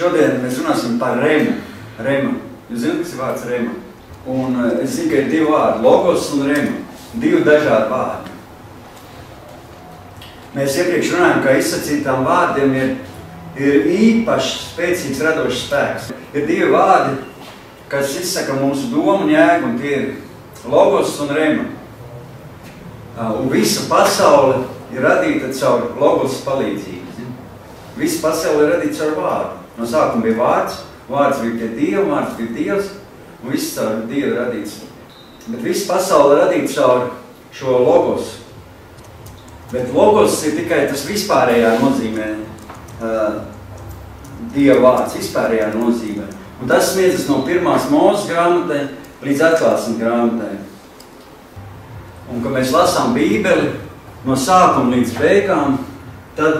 Šodien mēs runāsim par rema. Rema. Jūs zināt, kas ir vārds rema? Un es zinu, ka ir divi vārdi, logos un rema. Divi dažādi vārdi. Mēs iepriekš runājam, ka izsacītām vārdiem ir īpašs, spēcīgs radošs spēks. Ir divi vārdi, kas izsaka mūsu domu un jēgu, un tie ir logos un rema. Un visa pasaule ir radīta caur logos palīdzību. Visa pasaule ir radīta caur vārdu. No sākuma bija vārds, vārds bija pie Dieva, vārds bija Dievs, un viss caur Dievu radīts. Bet visa pasaule ir radīta caur šo logos. Bet logos ir tikai tas vispārējā nozīmē, Dieva vārds, vispārējā nozīmē. Un tas sniedzas no 1. Mūzes grāmatai līdz Atklāsmes grāmatai. Un, kad mēs lasām Bībeli no sākuma līdz beigām, tad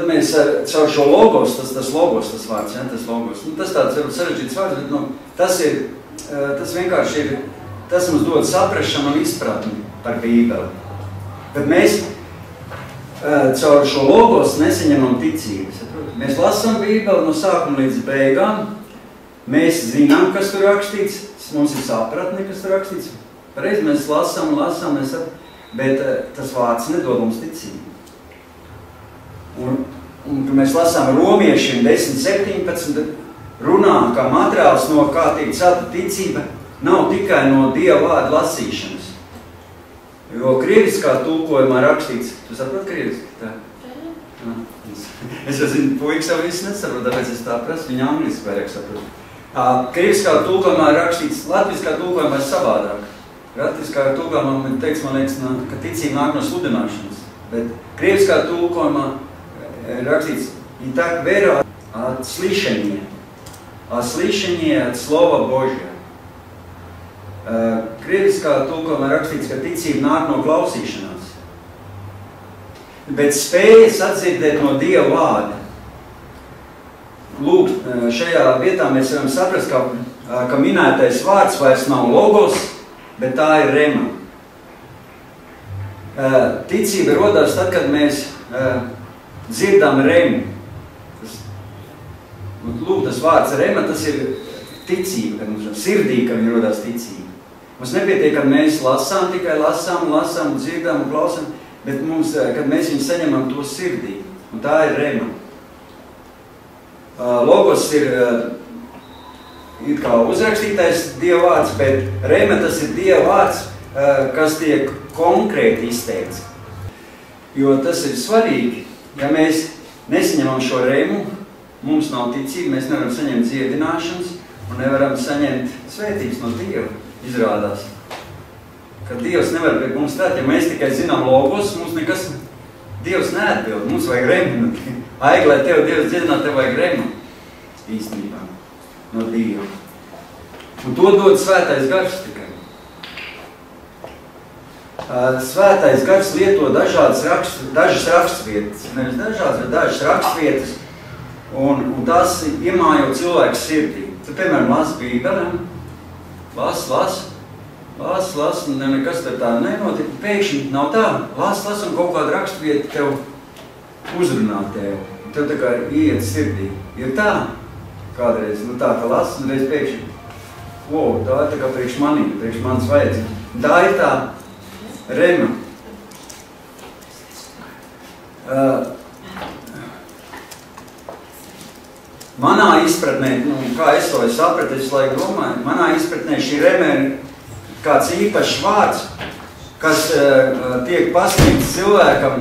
mēs caur šo logos, tas logos, tas vārds, ja, tas logos. Nu, tas tāds sarežģīts vārds, bet tas vienkārši ir, tas mums dod saprašanu un izpratni par Bībeli. Bet mēs caur šo logos nesaņemam ticības. Mēs lasām Bībeli no sākuma līdz beigām, mēs zinām, kas tur rakstīts, mums ir sapratne, kas tur rakstīts. Pareiz mēs lasām, bet tas vārds nedod mums ticību. Un kad mēs lasām Romiešiem 10:17, runā, kā materiāls no kā tiek celta ticība, nav tikai no Dieva vārda lasīšanas. Jo krieviskā tulkojumā rakstīts, tu saprot krieviski? Tā? Es jau zinu, puikas jau visu nesaprot, tāpēc es tā prasu, viņa angliski vairāk saprot. Krieviskā tulkojumā rakstīts, latviskā tulkojumā ir savādāk. Latviskā tulkojumā teiks, man liekas, ka ticība nāk no sludināšanas, bet krieviskā tulkojumā rakstīts, и так вера от слышания, а слышание от Слова Божьего. Krieviskā tulkojumā rakstīts, ka ticība nāk no klausīšanās, bet spējas atdzirdēt no Dieva vārda. Lūk, šajā vietā mēs varam saprast, ka minētais vārds vairs nav logos, bet tā ir rema. Ticība rodās tad, kad mēs dzirdam remu. Lūk, tas vārds rema, tas ir ticība, kad mums sirdī, kad viņi rodās ticība. Mums nepietiek, kad mēs lasām, tikai lasām, dzirdam un klausām, bet mums, kad mēs viņu saņemam to sirdī, un tā ir rema. Logos ir kā uzrakstītais Dieva vārds, bet rema tas ir Dieva vārds, kas tiek konkrēti izteikts. Jo tas ir svarīgi. Ja mēs nesaņemam šo remu, mums nav ticība, mēs nevaram saņemt dziedināšanas un nevaram saņemt svētības no Dieva, izrādās. Ka Dievs nevar pie mums stāt, ja mēs tikai zinām logos, mums nekas, Dievs neatbild, mums vajag remu. Aigi, lai tev Dievs dziedināt, tev vajag remu īstenībā no Dieva. Un to dod svētais gars tikai. Svētais gars lieto dažas rakstvietas, nevis dažādas, bet dažas rakstvietas, un tās iemājo cilvēku sirdī. Tu, piemēram, lasi Bībeli, lasi, un nekas tā nenotiek. Pēkšņi nav tā, lasi, un kaut kāda rakstvieta tev uzrunā tev. Tev tā kā iet sirdī. Ir tā, kādreiz, tā kā lasi, un reiz pēkšņi, tā ir tā kā priekš manis vajadzība. Tā ir tā rema. Manā izpratnē, kā es to sapratu, es laiku domāju, manā izpratnē šī rema ir kāds īpašs vārds, kas tiek pasniegts cilvēkam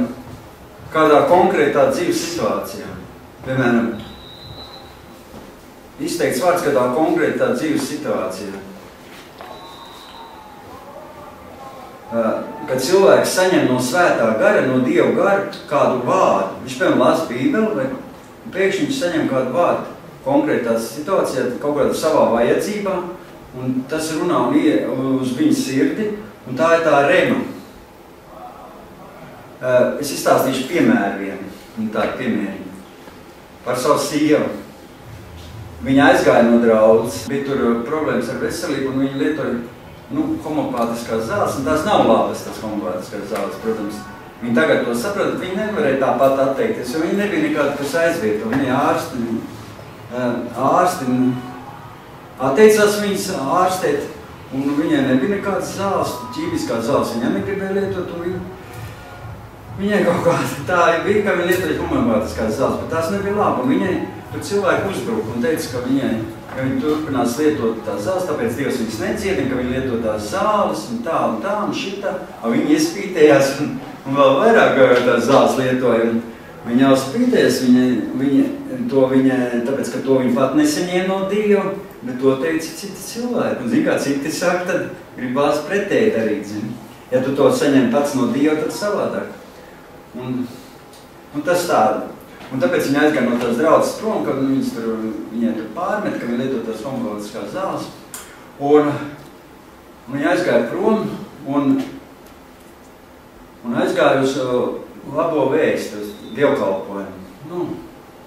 kādā konkrētā dzīves situācijā. Piemēram, izteikts vārds kādā konkrētā dzīves situācijā. Kad cilvēks saņem no svētā gara, no Dieva gara kādu vārdu, viņš, piemēram, lasa Bībeli, vai pēkšņi viņš saņem kādu vārdu konkrētā situācijā, kaut kādā savā vajadzībā, un tas runā uz viņa sirdi, un tā ir tā rema. Es izstāstīšu piemēru vienu, un tā ir piemēriņa. Par savu sievu. Viņa aizgāja no draudzes, bija tur problēmas ar veselību, un viņa lietoja homopātiskās zāles, un tās nav labas, tās homopātiskās zāles, protams. Viņi tagad to saprot, viņi nevarēja tāpat atteikties, jo viņi nebija nekāda, kas aizvieto. Viņi ārsti atteicās viņas ārstēt, un viņai nebija nekādas zāles, ķīmiskās zāles, viņa negribēja lietot, un viņai kaut kā tā bija, ka viņa lietoja homeopātiskās zāles, bet tās nebija labi, un viņai tur cilvēki uzbruka un teica, ka viņi turpinās lietot tās zāles, tāpēc Dievs viņas neciedina, ka viņi lietot tās zāles, un tā, un šitā, un viņi iespītējās, un vēl vairāk tās zāles lietoja, un viņa jau spītējās, tāpēc, ka to viņa pat nesaņēma no Dieva, bet to teica citi cilvēki, un zin kā citi saka, tad gribās pretēji darīt, zin. Ja tu to saņem pats no Dieva, tad savādāk. Un tas tāda. Un tāpēc viņa aizgāja no tās draudzes prom, kad viņai tur pārmet, ka viņa lietot tās homeopātiskās zāles. Un viņa aizgāja prom un aizgāja uz labo vēstu, uz dievkalpojumu.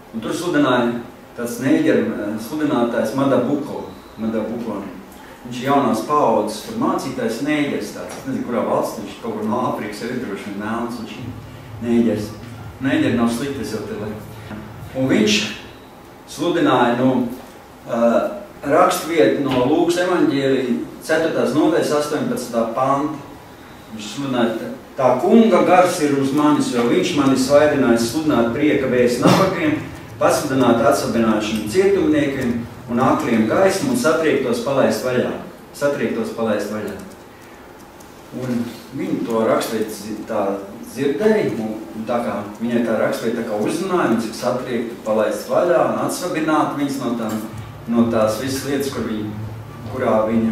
Un tur sludināja tāds neģeru sludinātājs Madabuko. Viņš ir jaunās paaudzes, tur mācītājs neģers tāds. Es nezinu, kurā valsts, viņš kaut kur no Āfrikas ir droši vien melns, viņš ir neģers. Neģeri nav slikti, es jau te lieku. Un viņš sludināja rakstvietu no Lūkas evaņģēlija 4. nodaļas 18. panta. Viņš sludināja, tā kunga gars ir uz manis, jo viņš mani svaidinājis sludināt prieka vēstu nabagiem, pasludināt atsabināšanu cietumniekiem un akliem gaismu un satriektos palaist vaļā. Un viņi to rakstvietu tā dzirdēja, un tā kā viņai tā rakstvietu tā kā uzrunāja, viņas ir satriektu palaist vaļā un atsabināt viņas no tās visas lietas, kurā viņa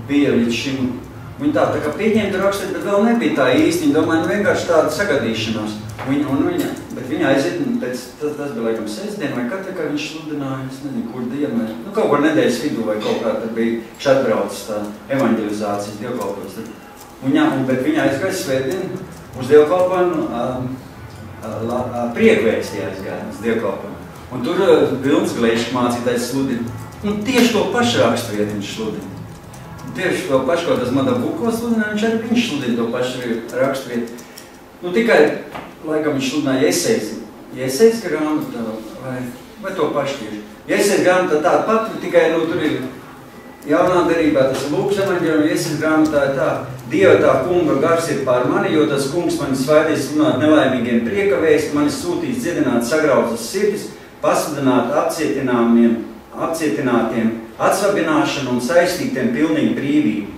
bija līdz šim. Viņa tā kā pieņemta rakstvietu, bet vēl nebija tā īsti. Viņa domāja, vienkārši tāda sagadīšanās. Bet viņa aiziet, tas bija laikam sestdien vai katru, kā viņš sludināja, es nezinu, kur dienu. Kaut kur nedēļas vidū vai kaut kā tad bija šatbraucis tā evaņģelizācijas dievkalpojums. Bet viņa aizgāja svētdien uz dievkalpojumu, priekvēstī aizgāja uz dievkalpojumu. Un tur Vilnis Gleišs mācītājs sludina. Un tieši to pašu rakstvietu viņš sludina. Tieši to pašu, ko tas Madabuko sludināja, viņš sludina to pašu rakstvietu. Tikai, laikam, viņš sludināja Iesejas grāmatu, vai to pašu tieši. Iesejas grāmata tāda pat, tikai, tur ir jaunā derībā, tas Lūkas evaņģēlijā, Iesejas grāmatā ir tā, Dieva tā kunga gars ir pār mani, jo tas kungs mani svaidīs sludināt nelaimīgiem prieka vēstu, mani sūtīs dziedināt sagrauztas sirdis, pasludināt apcietinātiem atsvabināšanu un saistītiem pilnīgi brīvību.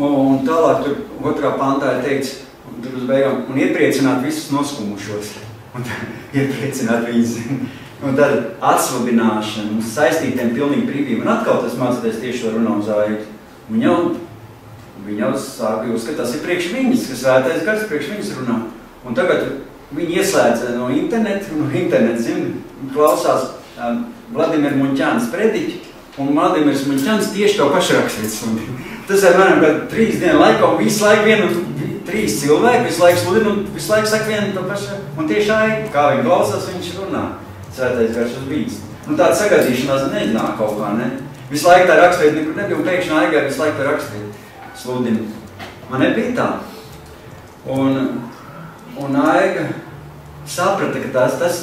Un tālāk tur 2. pantā ir teikts, tur uz beigām, un iepriecināt visus noskumušos. Un iepriecināt viņus. Un tad atsvabināšanu un saistītiem pilnīgi brīvību. Un atkal tas mācīties tieši to runā uz ājūtu. Viņa jau sāka uzskatīt, tas ir priekš viņas, ka svētais gars priekš viņas runā. Un tagad viņi ieslēdz no interneta klausās Vladimir Muņķāns prediķi, un Vladimirs Muņķāns tieši to pašu rakstvietu. Tas ir varam, ka 3 dienu laikā un visu laiku 3 cilvēki visu laiku sludina un visu laiku saka vienu to pašu. Un tieši kā viņi klausās, viņš runā. Svētais gars uz viņas. Tāda sagadīšanās neļinā kaut kā, ne? Visu laiku tā rakstvietu nekur nebija, un pēkšņi aigāja visu laiku tā rakstvietu sludina. Man nebija tā. Un Aiga saprata, ka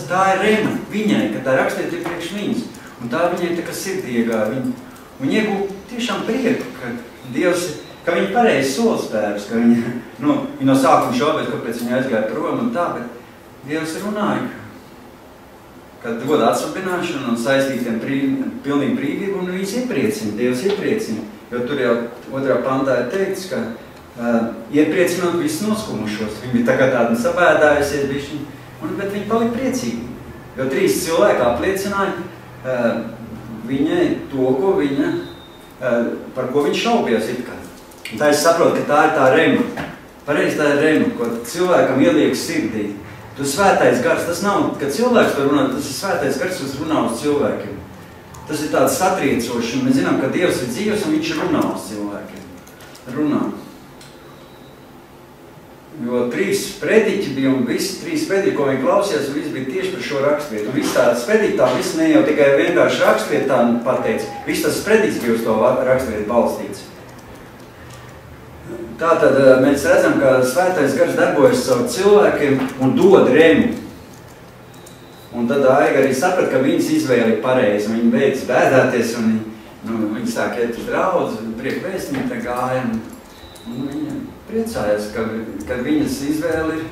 tā ir rema viņai, ka tā rakstvietu ir priekš viņas. Un tā viņai tā kā sirdī iegāja. Viņa iegūta tiešām prieku, ka Dievs, ka viņa pareizi solspērs, ka viņa no sākuma šaubēs, kāpēc viņa aizgāja prom un tā, bet Dievs runāja, ka dod atsvabināšanu un saistītiem pilnīgi brīvību, un viņas iepriecina, Dievs iepriecina. Jo tur jau 2. pantā ir teikts, ka iepriecinot visus noskumušos. Viņi bija tā kā tādi sabēdājusies bišķi, bet viņi palika priecīgi. Jo 3 cilvēki apliecināja viņai to, par ko viņa šaubījās it kā. Un tā es saprotu, ka tā ir tā rema. Pareizi tā ir rema, ko cilvēkam ieliek sirdī. Tu svētais gars, tas nav, kad cilvēks to runā, tas ir svētais gars, kas runā uz cilvēkiem. Tas ir tāds satriecošs, un mēs zinām, ka Dievs ir dzīvs, un viņš runā uz cilvēkiem. Runā. Jo 3 prediķi bija, un visi 3 prediķi, ko viņi klausījās, un viss bija tieši par šo rakstvietu. Un viss tāds prediķi tā, viss ne jau tikai vienkārši rakstviet tā pateica. Viss tas prediķis bija uz to rakstvietu balstīts. tātad mēs redzam, ka Svētais Gars darbojas caur cilvēkiem un dod remu. Un tad Aiga arī saprat, ka viņas izvēle ir pareiza. Viņa beidz bēdāties un viņa sāk iet uz draudzi, prieku vēstņi tā gāja. Un viņa priecājās, ka viņas izvēle ir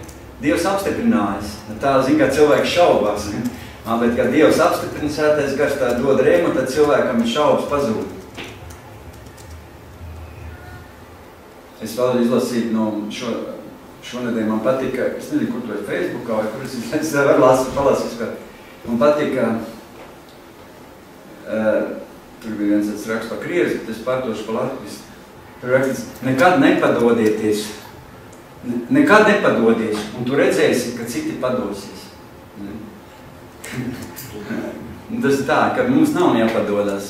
Dievs apstiprinājis. Tā zina, ka cilvēks šaubās. Bet, kad Dievs apstiprina Svētais Gars, tā dod rēmu, tad cilvēkam šaubas pazūd. Es vēl izlasīju no šonedēļ, man patika, es nezinu, kur to ir Facebookā vai kur es varu palasīt, ka man patika, tur bija viens tāds raksts pa krievis, bet es pārtošu pa latviski. Tur raksts, nekad nepadodieties, un tu redzēsi, ka citi padosies. Tas ir tā, ka mums nav jāpadodas.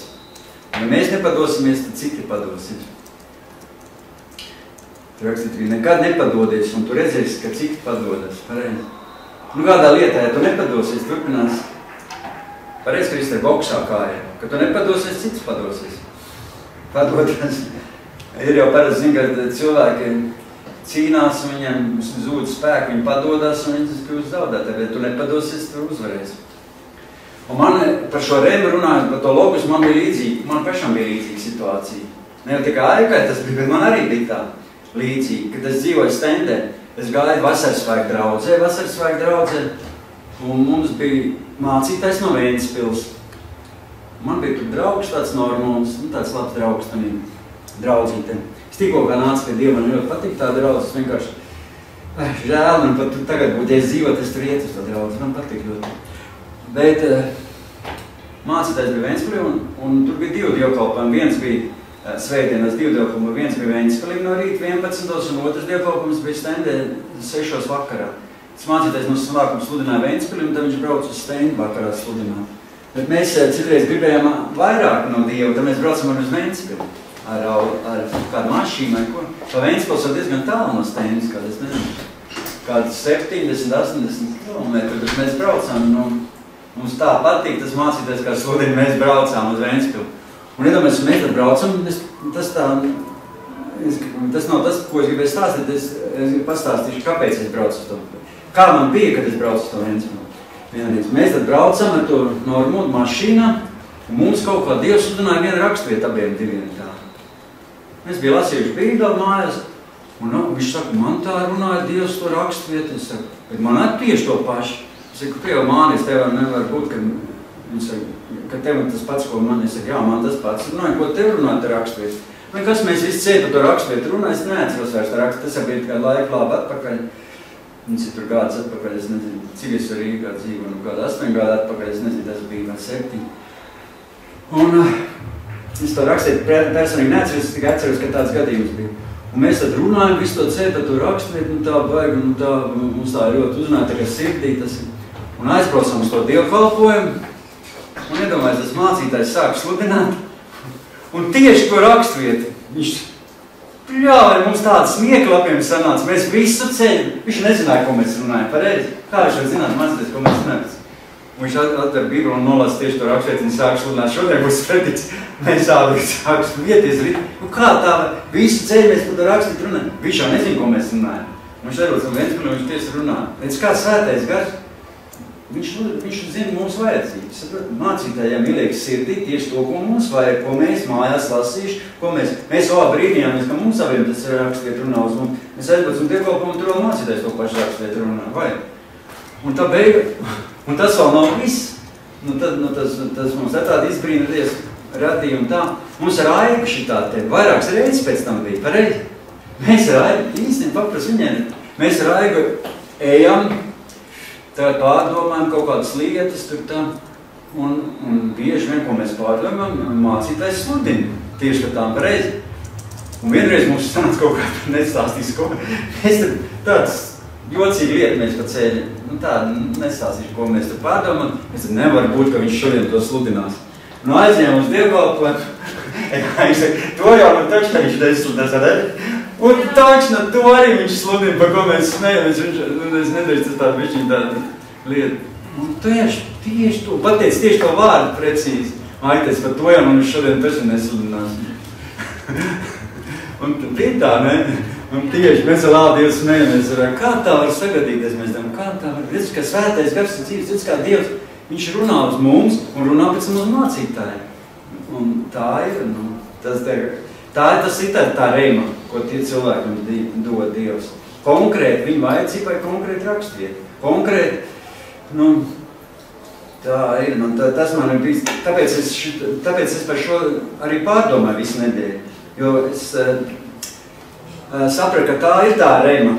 Ja mēs nepadosimies, tad citi padosies. Tur rakstīt, nekad nepadodies, un tu redzēsi, ka citi padodas. Pareizi. Kādā lietā, ja tu nepadosies, turpinās. Pareizi, ka viss ir boksā kāja. Ka tu nepadosies, cits padosies. Padodas. Ir jau parasti zina, ka cilvēki cīnās, viņiem zūd spēku, viņi padodas, un viņi kļūst zaudētāji. Bet tu nepadosies, tu uzvarēsi. Un man par šo rēmu runājot, par to logus, man pašam bija līdzīga situācija. Ne jau tikai Aikai tas bija, bet man arī bija tā. Līdzīgi, kad es dzīvoju Stendē, es gāju Vasarsvētku draudzē, un mums bija mācītājs no Ventspils. Man bija tur draugs, tāds normāls, tāds labs draugs, draudzītēm. Es tikko kā nācu pie Dieva, man ļoti patīk tā draudze, es vienkārši žēl, man pat tagad būtu, ja es dzīvot, es tur iet uz tā draudze, man patīk ļoti. Bet mācītājs bija Ventspilī, un tur bija 2 dievkalpojumi, viens bija svētdienas 2 dievkalpojumi, viens bija Ventspilī no rīta 11. un otrs dievkalpojums bija Stendē 6. vakarā. Tas mācītājs no sākuma sludināja Ventspilī, un tad viņš brauc uz Stendu vakarā sludināt. Bet mēs citreiz gribējām vairāk no Dieva, tad mēs braucam uz Ventspili ar kādu mašīnu vai ko. Pa Ventspils jau diezgan tālu no Stendas, kādas, nezinu, kādas 70, 80 kilometri, bet mēs braucam, mums tā patīk, tas mācītājs, kā sludina, mēs braucām uz Ventspili. Un iedomājies, mēs tad braucam, tas nav tas, ko es gribēju stāstīt, es pastāstīšu, kāpēc es braucu uz to. Kā man bija, kad es braucu uz to Ventspili. Mēs tad braucam ar to Normundu mašīnā, un mums kaut kā Dievs sludināja vienu rakstuvietu abiem diviem tā. Mēs bija lasījuši Bībeli mājās, un viņš saka, man tā runāja Dievs to rakstuvietu, es saku, bet man ir tieši to pašu. Es saku, tu jau mānies, tev nevar būt, ka tev tas pats, ko man, es saku, jā, man tas pats. Runāju, ko tev runāt ar rakstuvietu? Kas mēs visi ceļ par to rakstuvietu runā, es neatceros vairs tā rakstu, tas jau bija kādu laiku labi atpakaļ. Mums ir tur gadus atpakaļ, es nezinu, cik es arī kādu dzīvu, kādu 8 gadu atpakaļ, es nezinu, tas bija vai 7. Un es to rakstīju personīgi neatceros, es tikai atceros, ka tāds gadījums bija. Un mēs tad runājam visu to ceļu par to rakstuvietu, un tā baigi, un tā mums tā ļoti uzrunāja, tā kā sirdī tas ir. Un aizbraucam uz to dievkalpojumu, un iedomājies, tas mācītājs sāk sludināt, un tieši to rakstvietu, viņš, mums tāds smieklapiem sanāca, mēs visu ceļu, viņš nezināja, ko mēs runājam, pareizi, kā viņš var zināt, mācītājs, ko mēs runājam. Un viņš atver Bībeli un nolasa tieši to rakstvietu, un sāk sludināt, šodien būs sprediķis, mēs sāk vieties rīt, kā tā, visu ceļu mēs par to rakstvietu runājam, viņš jau nezina, ko mēs runājam. Un viņš darot savu Ventspili, viņš tieši runā. Redz, kā Svētais Gars, viņš zina mūsu vajadzības. Mācītājiem ieliek sirdī tieši to, ko mums vajag, ko mēs mājās lasījuši, ko mēs brīnījāmies, ka mums saviem tas rakstviet runā uz mums. Mēs aizbacam dievkalpojumu, tur vēl mācītājs to pašu rakstviet runā, vajag. Un tā beiga, un tas vēl nav viss. Tas mums ir tāda izbrīnoties radījuma tā. Mums ar Aigu šitā te vairākas reizes pēc tam bija, pareizi. Mēs ar Aigu, īstenībā papras viņiem, mēs ar Aigu ejam, tagad pārdomājam kaut kādas lietas tur tā, un bieži vien, ko mēs pārdomājam, mācītājs sludina tieši par tām pareizi. Un vienreiz mums sanāca kaut kā nestāstīs, ko mēs tur tāds jocīgi lieta mēs pa ceļu. Tā nestāstīšu, ko mēs tur pārdomājam. Es tur nevar būt, ka viņš šodien to sludinās. Nu aizņēm uz dievkalpojumu. Viņš saka, to jau nu taču viņš nesludinās, ar un taču nu to arī viņš sludina, par ko mēs smējamies. Es nedēļu tas tāda višķiņa tāda lieta. Un tieši to, pateic tieši to vārdu precīzi. Aiteic, par to jau nu viņš šodien taču nesludinās. Un bija tā, ne? Un tieši mēs vēl Dievs smējamies, kā tā var sagadīties, mēs domājam, kā tā var, redz, ka svētais gars ir dzīves, redz, kā Dievs, viņš runā uz mums un runā pēc mums mācītāji. Un tā ir, tas ir tā reima, ko tie cilvēki mums dod Dievs. Konkrēti viņa vajadzība vai konkrēti rakstvieta. Konkrēti, tā ir, tas man ir bijis, tāpēc es par šo arī pārdomāju visu nedēļu, jo es sapratu, ka tā ir tā reima,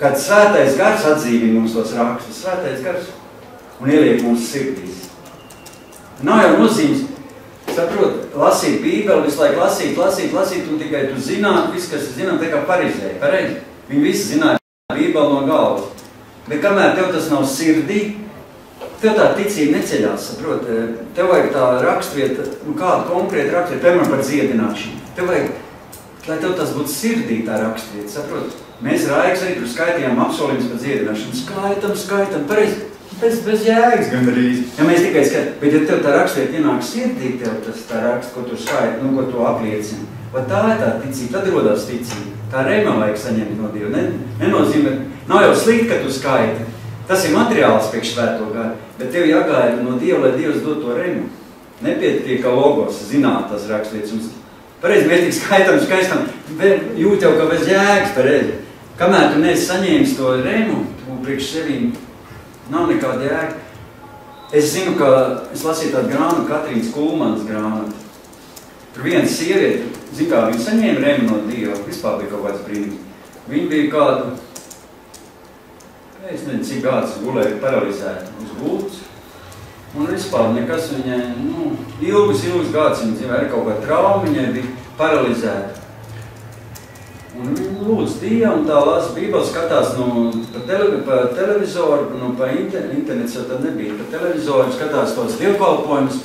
kad svētais gars atdzīvina mums tos rakstus, svētais gars, un ieliek mūsu sirdīs. Nav jau nozīmes, saprot, lasīt Bībeli, visu laiku lasīt, un tikai tu zināt, viss, kas zinām, tā kā parizēji, pareizi. Viņi visi zināja Bībeli no galvas. Bet kamēr tev tas nav sirdī, tev tā ticība neceļās, saprot. Tev vajag tā rakstvieta, kādu konkrētu rakstvieta, piemēram par dziedināšanu. Tev vajag, lai tev tas būtu sirdī tā rakstvieta, saprot. Mēs Raigas arī tur skaitījām apsolījumus par dziedināšanu. Skaitam, pareizi. Bez jēgas gandrīz. Ja mēs tikai skatām, bet ja tev tā rakstvieta ienāk sirdī, tev tas tā raksts, ko tu skaiti, ko tu apliecini. Vai tā ir tā ticība, tad rodās ticība. Tā reima vajag saņemt no Dieva. Nenozīmē, nav jau slikti, ka tu skaiti. Tas ir materiāls priekš svēto garu, bet tev jāgaida no Dieva, lai Dievs dod to reimu. Nepietiek, ka logos zināt tas rakstvietas. Pareizi, mēs tik skaistam, jūt jau, ka bez jēgas, pareizi. Kamēr tu neesi saņēmis to reimu, tu priekš sevīm nav nekāda jēga. Es zinu, ka es lasīju tādu grāmatu, Katrīnas Kulmanas grāmatu. Tur viena sieviete, zin kā, viņa saņēma reimu no Dieva, vispār bija kaut kāds brīnums. Viņa bija kādu, es nezinu, cik gadus gulēja paralizēta uz gultas. Un vispār nekas viņai, ilgus gadus viņa dzīvē, ar kaut kā trauma, viņai bija paralizēta. Un viņa lūdz Dievu, un tā lasa Bībeli, skatās pa televizoru, pa internets jau tad nebija, pa televizoru skatās tos dievkalpojumus,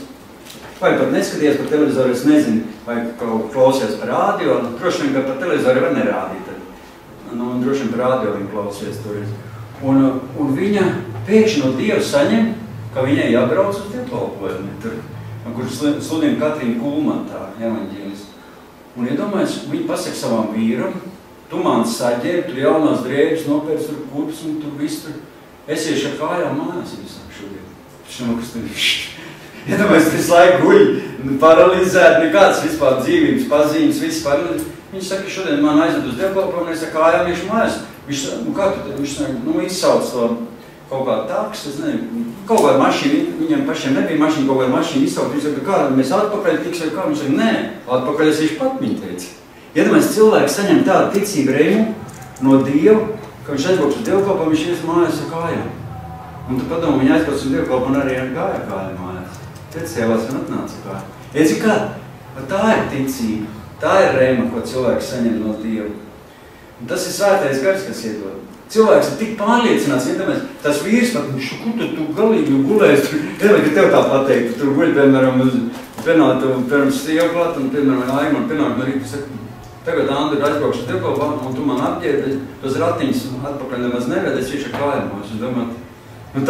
vai pat neskaties par televizoru, es nezinu, vai kaut klausies par rādio, droši vien, ka par televizoru var nerādīt, un droši vien par rādio viņa klausies tur. Un viņa pēkšņi no Dieva saņem, ka viņai jābrauc uz dievkalpojumu, kur sludina Katrīna Kulmana tā evaņģēlis. Un iedomājies, viņa pasaka savam vīram, tu man saģēri, tur jaunās drēbes, nopērc tur kurps un tur viss tur. Es iešu ar kājām mājās, viņa saka šodien. Iedomājies, visu laiku guļ, paralizēt, nekāds vispār dzīvības pazīmes, viss paralizēt. Viņš saka, šodien man aizved uz dievkalpojumu, un es ar kājām iešu mājās. Viņš saka, izsauc to kaut kādu taks, es nezinu, kaut kādu mašīnu, viņam pašiem nebija mašīna, kaut kādu mašīnu izsaukt, viņš saka, kā, mēs atpakaļ tiksim, kā, viņš saka, nē, atpakaļ es viņš pat viņa teica. Iedomājies, cilvēks saņem tādu ticību reimu no Dieva, ka viņš aizbrauks uz dievkalpojumu, viņš ies mājās ar kājām. Un tu padomā, viņa aizbrauc uz dievkalpojumu un arī ar kājām mājās. Tad cēlās un atnāca kā. Iedzi kā, tā ir ticība, tā ir reima, ko cilvēks saņem no Dieva. Un tas ir svētais gars, kas iedod. Cilvēks ir tik pārliecināts, iedomājies, tas vīrs pat, kur tu galīgi gulēs, ka tev tā pateikt, tur guļ, piemēram, uz penātu, pirms sievklāt, un, piemēram, Aima, un penātu, un arī tu saka, tagad Andri aizbraukšu uz dievkalpojumu, un tu man apģērbi, tos ratiņus atpakaļ nemaz neved, es tieši ar kājumos, es domāju,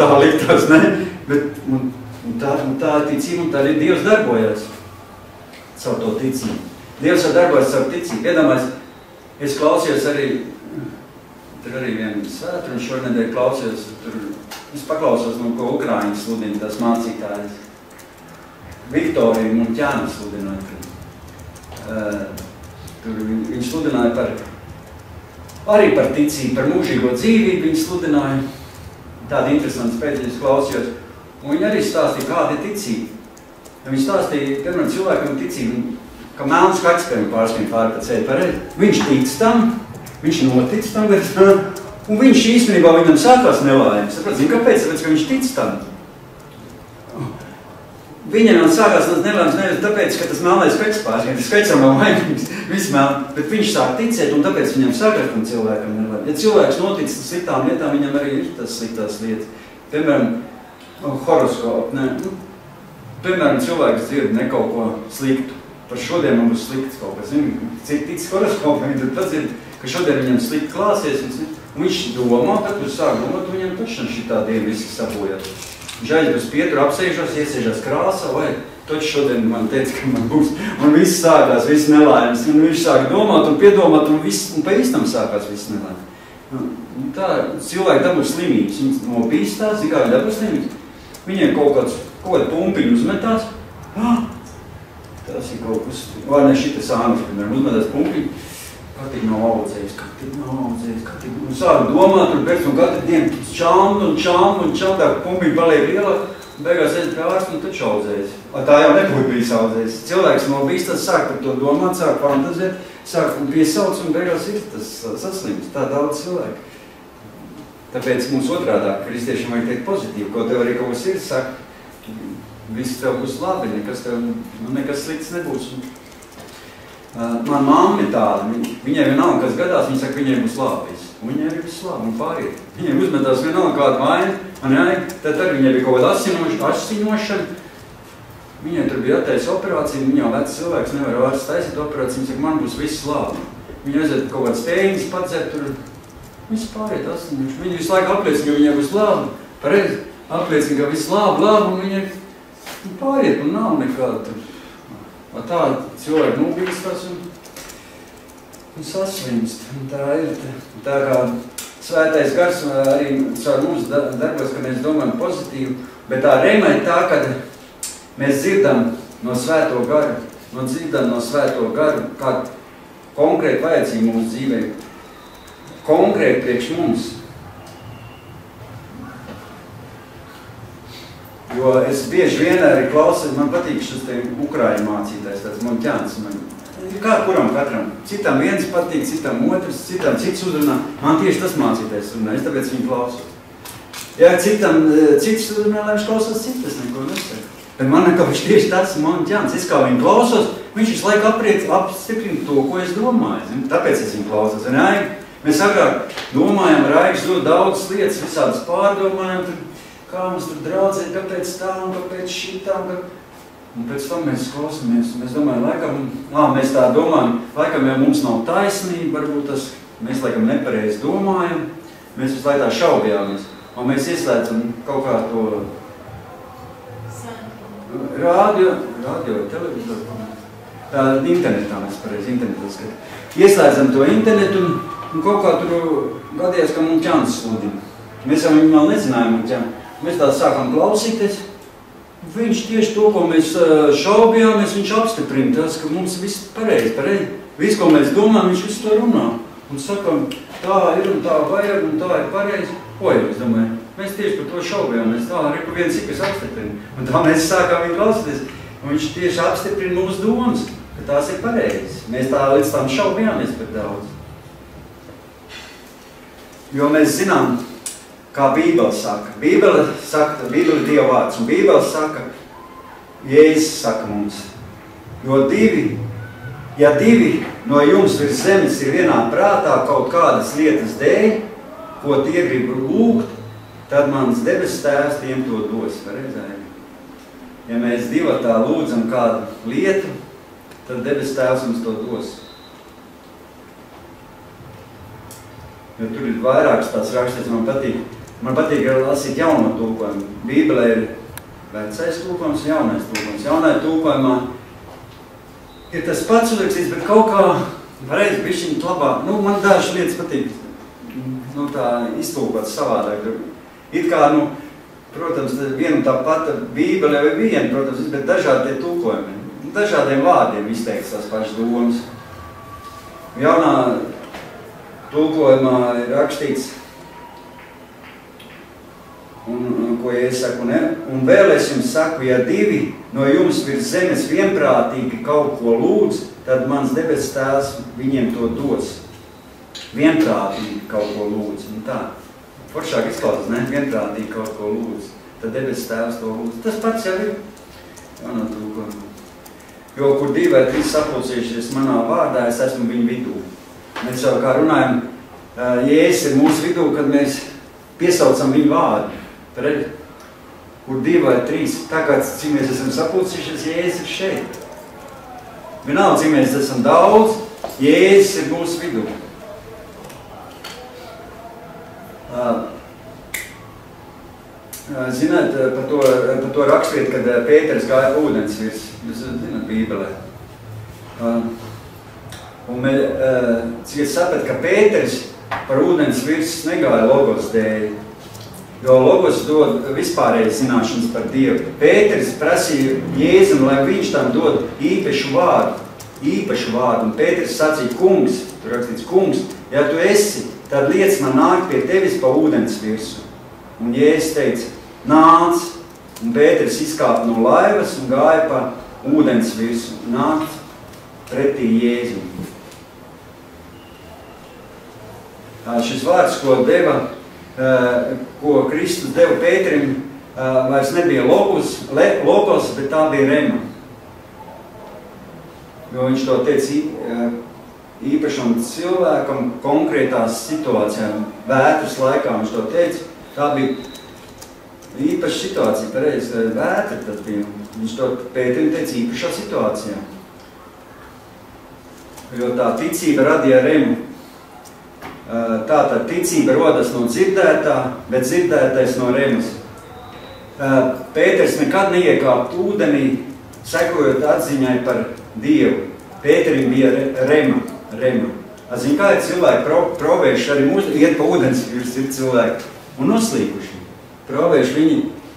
tā liktās, ne, bet, un tā ticība, un tā arī Dievs darbojās savu to ticību. Dievs darbojas savu ticību. Iedomājies, es klausījos arī, tur arī vienu svētu, un šonedēļ klausījos, es paklausos, ko Ukraiņas sludina, tās mācītājas. Viktorija Munķāna sludināja. Tur viņi sludināja arī par ticību, par mūžīgo dzīvību viņi sludināja. Tāda interesanta spēļas klausījos. Un viņi arī stāstīja, kāda ir ticība. Viņi stāstīja, piemēram, cilvēkam ticību, ka melns kaķis, ka viņi pārskrien pāri pa ceļu pareizi. Viņš tic tam, viņš notic tam, un viņš īstenībā viņam sākās nelaimes. Zini, kāpēc? Tāpēc, ka viņš tic tam. Viņam sākās nelaimes nevis tāpēc, ka tas melnais kaķis pārskrien, tas kaķis nav vainīgs, viss melns, bet viņš sāk ticēt, un tāpēc viņam sākās tam cilvēkam nelaimes. Ja cilvēks notic sliktām lietām, viņam arī ir tas sliktās lietas. Piemēram, horoskopu, piemēram, cilvēks dzird ne kaut ko sliktu. Par šodien man būs slikts kaut kas. Cik tic horoskopam, tad padzird, ka šodien viņam slikti klāsies, un viņš domā, kad tu sāk domāt, viņam tačan šitā diena visi sabojās. Viņš aizbrauc pietur, apsēžās, iesēžās krāsā, vai taču šodien man teica, ka man būs, un viss sākās, viss nelaimes, un viņš sāka domāt un piedomāt, un pa īstam sākās viss nelaimes. Tā, cilvēki dabū slimības, viņi no pīstās, kā viņi dabū slimības. Viņiem kaut kādu pumpiņu uzmetās, tas ir kaut kas, vai ne šitas ānas, piemēram, uzmetās pumpiņu, kā tik nav audzējis, un sāka domāt, un pēc un katru dienu čāmu, tā pumpiņu paliek lielāk, un beigās aiziet pie ārsta, un taču audzējis. Tā jau nebūtu bijis audzējis. Cilvēks no bīstas sāk par to domāt, sāk fantazēt, sāk piesauc, un beigās ir tas saslims. Tā daudz cilvēku. Tāpēc mums otrādāk kristiešiem vajag teikt pozitīvi, ko tev arī kaut kas ir, saka, viss tev būs labi, nekas slikts nebūs. Man mamma ir tāda, viņai vienalga, kas gadās, viņa saka, viņai būs labi. Un viņai arī viss labi un pāriet. Viņai uzmetās vienalga kādu vainu, tad arī viņai bija kaut kāda asiņošana. Viņai tur bija jātaisa operācija, viņa jau vecs cilvēks nevar ārsts taisīt operāciju, viņa saka, man būs viss labi. Viņa aiziet kaut kādas tēņas, padzert tur, viss pāriet asiņošana. Viņa visu laiku apliecina, ka viņai būs labi, pareizi apliecina, ka viss labi, un viņai pāriet un nav nekāda tur. Tā cilvēki nobīstās un saslimst. Tā ir tā kā svētais gars arī caur mums darbos, ka mēs domājam pozitīvi, bet tā rema ir tā, kad mēs dzirdam no svēto garu, kā konkrēti vajadzību mūsu dzīvē, konkrēti priekš mums. Jo es bieži vien arī klausos, man patīk šis te ukraiņu mācītājs, tāds Monķāns. Kā kuram katram? Citam viens patīk, citam otrs, citam cits uzrunā. Man tieši tas mācītājs runā, es tāpēc viņu klausos. Ja citam cits uzrunā, lai viņš klausās citas, neko nesaka. Bet man nekā viņš tieši tāds Monķāns. Es kā viņu klausos, viņš visu laiku apstiprina to, ko es domāju. Tāpēc es viņu klausos. Mēs agrāk domājam, Raigs dod daudzas lietas, visādas pārdomājam, kā mums tur draudzēt, kāpēc tā un kāpēc šitām. Un pēc tam mēs klausamies, un mēs domājam, mēs tā domājam, laikam jau mums nav taisnība, varbūt tas, mēs laikam nepareizi domājam, mēs visu laiku tā šaubījāmies. Un mēs ieslēdzam kaut kā to radio, televizoru, internetā mēs pareizi, internetā skatām. Ieslēdzam to internetu un kaut kā tur gadījās, ka mums ķāns sludina. Mēs jau viņu vēl nezinājām, mēs tā sākam klausīties. Viņš tieši to, ko mēs šaubījāmies, viņš apstiprina tas, ka mums viss pareizi. Viss, ko mēs domājam, viņš visu to runā. Un sakam, tā ir un tā vajag un tā ir pareizi. Es domāju, mēs tieši par to šaubījāmies. Tā arī pa viens cikas apstiprina. Un tā mēs sākām viņu klausīties. Un viņš tieši apstiprina mūsu domas, ka tās ir pareizi. Mēs tā līdz tam šaubījāmies par daudz. Jo mēs zinām, kā Bībele saka. Bībele ir Dieva vārds, un Bībele saka, Jēzus saka mums, ja divi no jums virs zemes ir vienā prātā kaut kādas lietas dēļ, ko tie grib lūgt, tad mans debes tēvs tiem to dos. Ja mēs divatā lūdzam kādu lietu, tad debes tēvs mums to dos. Jo tur ir vairākas tās rakstīts, man patīk lasīt jauno tulkojumu. Bībelē ir vecais tulkojums, jaunais tulkojums. Jaunajā tulkojumā ir tas pats uzrakstīts, bet kaut kā reiz bišķiņ labāk. Man dažas lietas patīk, tā iztulkot savādāk. It kā, protams, viena tā pata Bībele vai viena, protams, bet dažādi tie tulkojumi. Dažādiem vārdiem izteikts tās pašas domas. Jaunā tulkojumā ir rakstīts, ko es saku, un vēl es jums saku, ja divi no jums virs zemes vienprātīgi kaut ko lūdz, tad mans debes tēvs viņiem to dos. Vienprātīgi kaut ko lūdz. Un tā. Foršāk izklausās, ne? Vienprātīgi kaut ko lūdz. Tad debes tēvs to lūdz. Tas pats jau ir. Jaunā tulkojumā. Jo, kur 2 vai 3 sapulcējušies manā vārdā, es esmu viņu vidū. Mēs jau kā runājam, Jēzus ir mūsu vidū, kad mēs piesaucam viņu vārdu. Kur 2 vai 3, tā kā cik mēs esam sapulcējušies, Jēzus ir šeit. Vienalga, cik mēs esam daudz, Jēzus ir mūsu vidū. zināt, par to rakstviet, kad Pēters gāja pa ūdens virs. Jūs zināt, Bībelē. Un cik es sapratu, ka Pēters par ūdens virs negāja logos dēļ. Jo logos dod vispārējas zināšanas par Dievu. Pēters prasīja Jēzum, lai viņš tam dod īpašu vārdu. Un Pēters sacīja, kungs, tur rakstīts, kungs, ja tu esi, tad liec man nākt pie tevis pa ūdens virsu. Un Jēzus teica, nāc, un Pēters izkāpa no laivas un gāja pa ūdens virsu, nākt pretī Jēzum. Šis vārds, ko Kristus deva Pēterim, vairs nebija logos, bet tā bija rema. Jo viņš to teica īpašam cilvēkam konkrētās situācijām, vētras laikā viņš to teica. Tā bija īpaša situācija, pareizi, vētra tad bija. Viņš to Pēterim teica īpašā situācijā. Jo tā ticība radīja remu. Tātad ticība rodas no dzirdētā, bet dzirdētais no remas. Pēters nekad neiekāpt ūdenī, sekojot atziņai par Dievu. Pēterim bija rema. Zin, kā ir cilvēki provējuši arī mūsu, iet pa ūdens virs ir cilvēki un noslīkuši. Provējuši,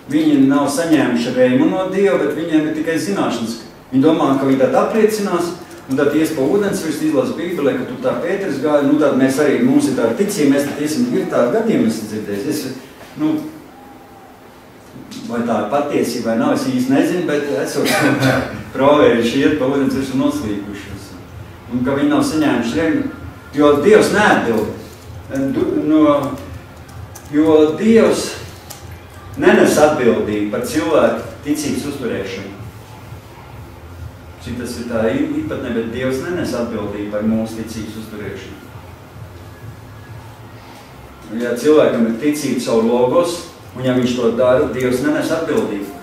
viņi nav saņēmuši remu no Dieva, bet viņiem ir tikai zināšanas. Viņi domā, ka viņi tad apliecinās, un tad ies pa ūdens virs izlas Bībelē, ka tur tā Pēters gāja, nu tad mēs arī, mums ir tāda ticība, mēs tad iesim, ir tāda gadījuma, esat dzirdējis. Vai tā ir patiesība vai nav, es īsti nezinu, bet esot provējuši iet pa ūdens virs un noslīkuši. Un ka viņi nav saņēmuši remu, jo Dievs neatbild. Jo Dievs nenes atbildību par cilvēku ticības uzturēšanu. Tas ir tā īpatnē, bet Dievs nenes atbildību par mūsu ticības uzturēšanu. Ja cilvēkam ir ticība savu logos, un ja viņš to dara, Dievs nenes atbildību,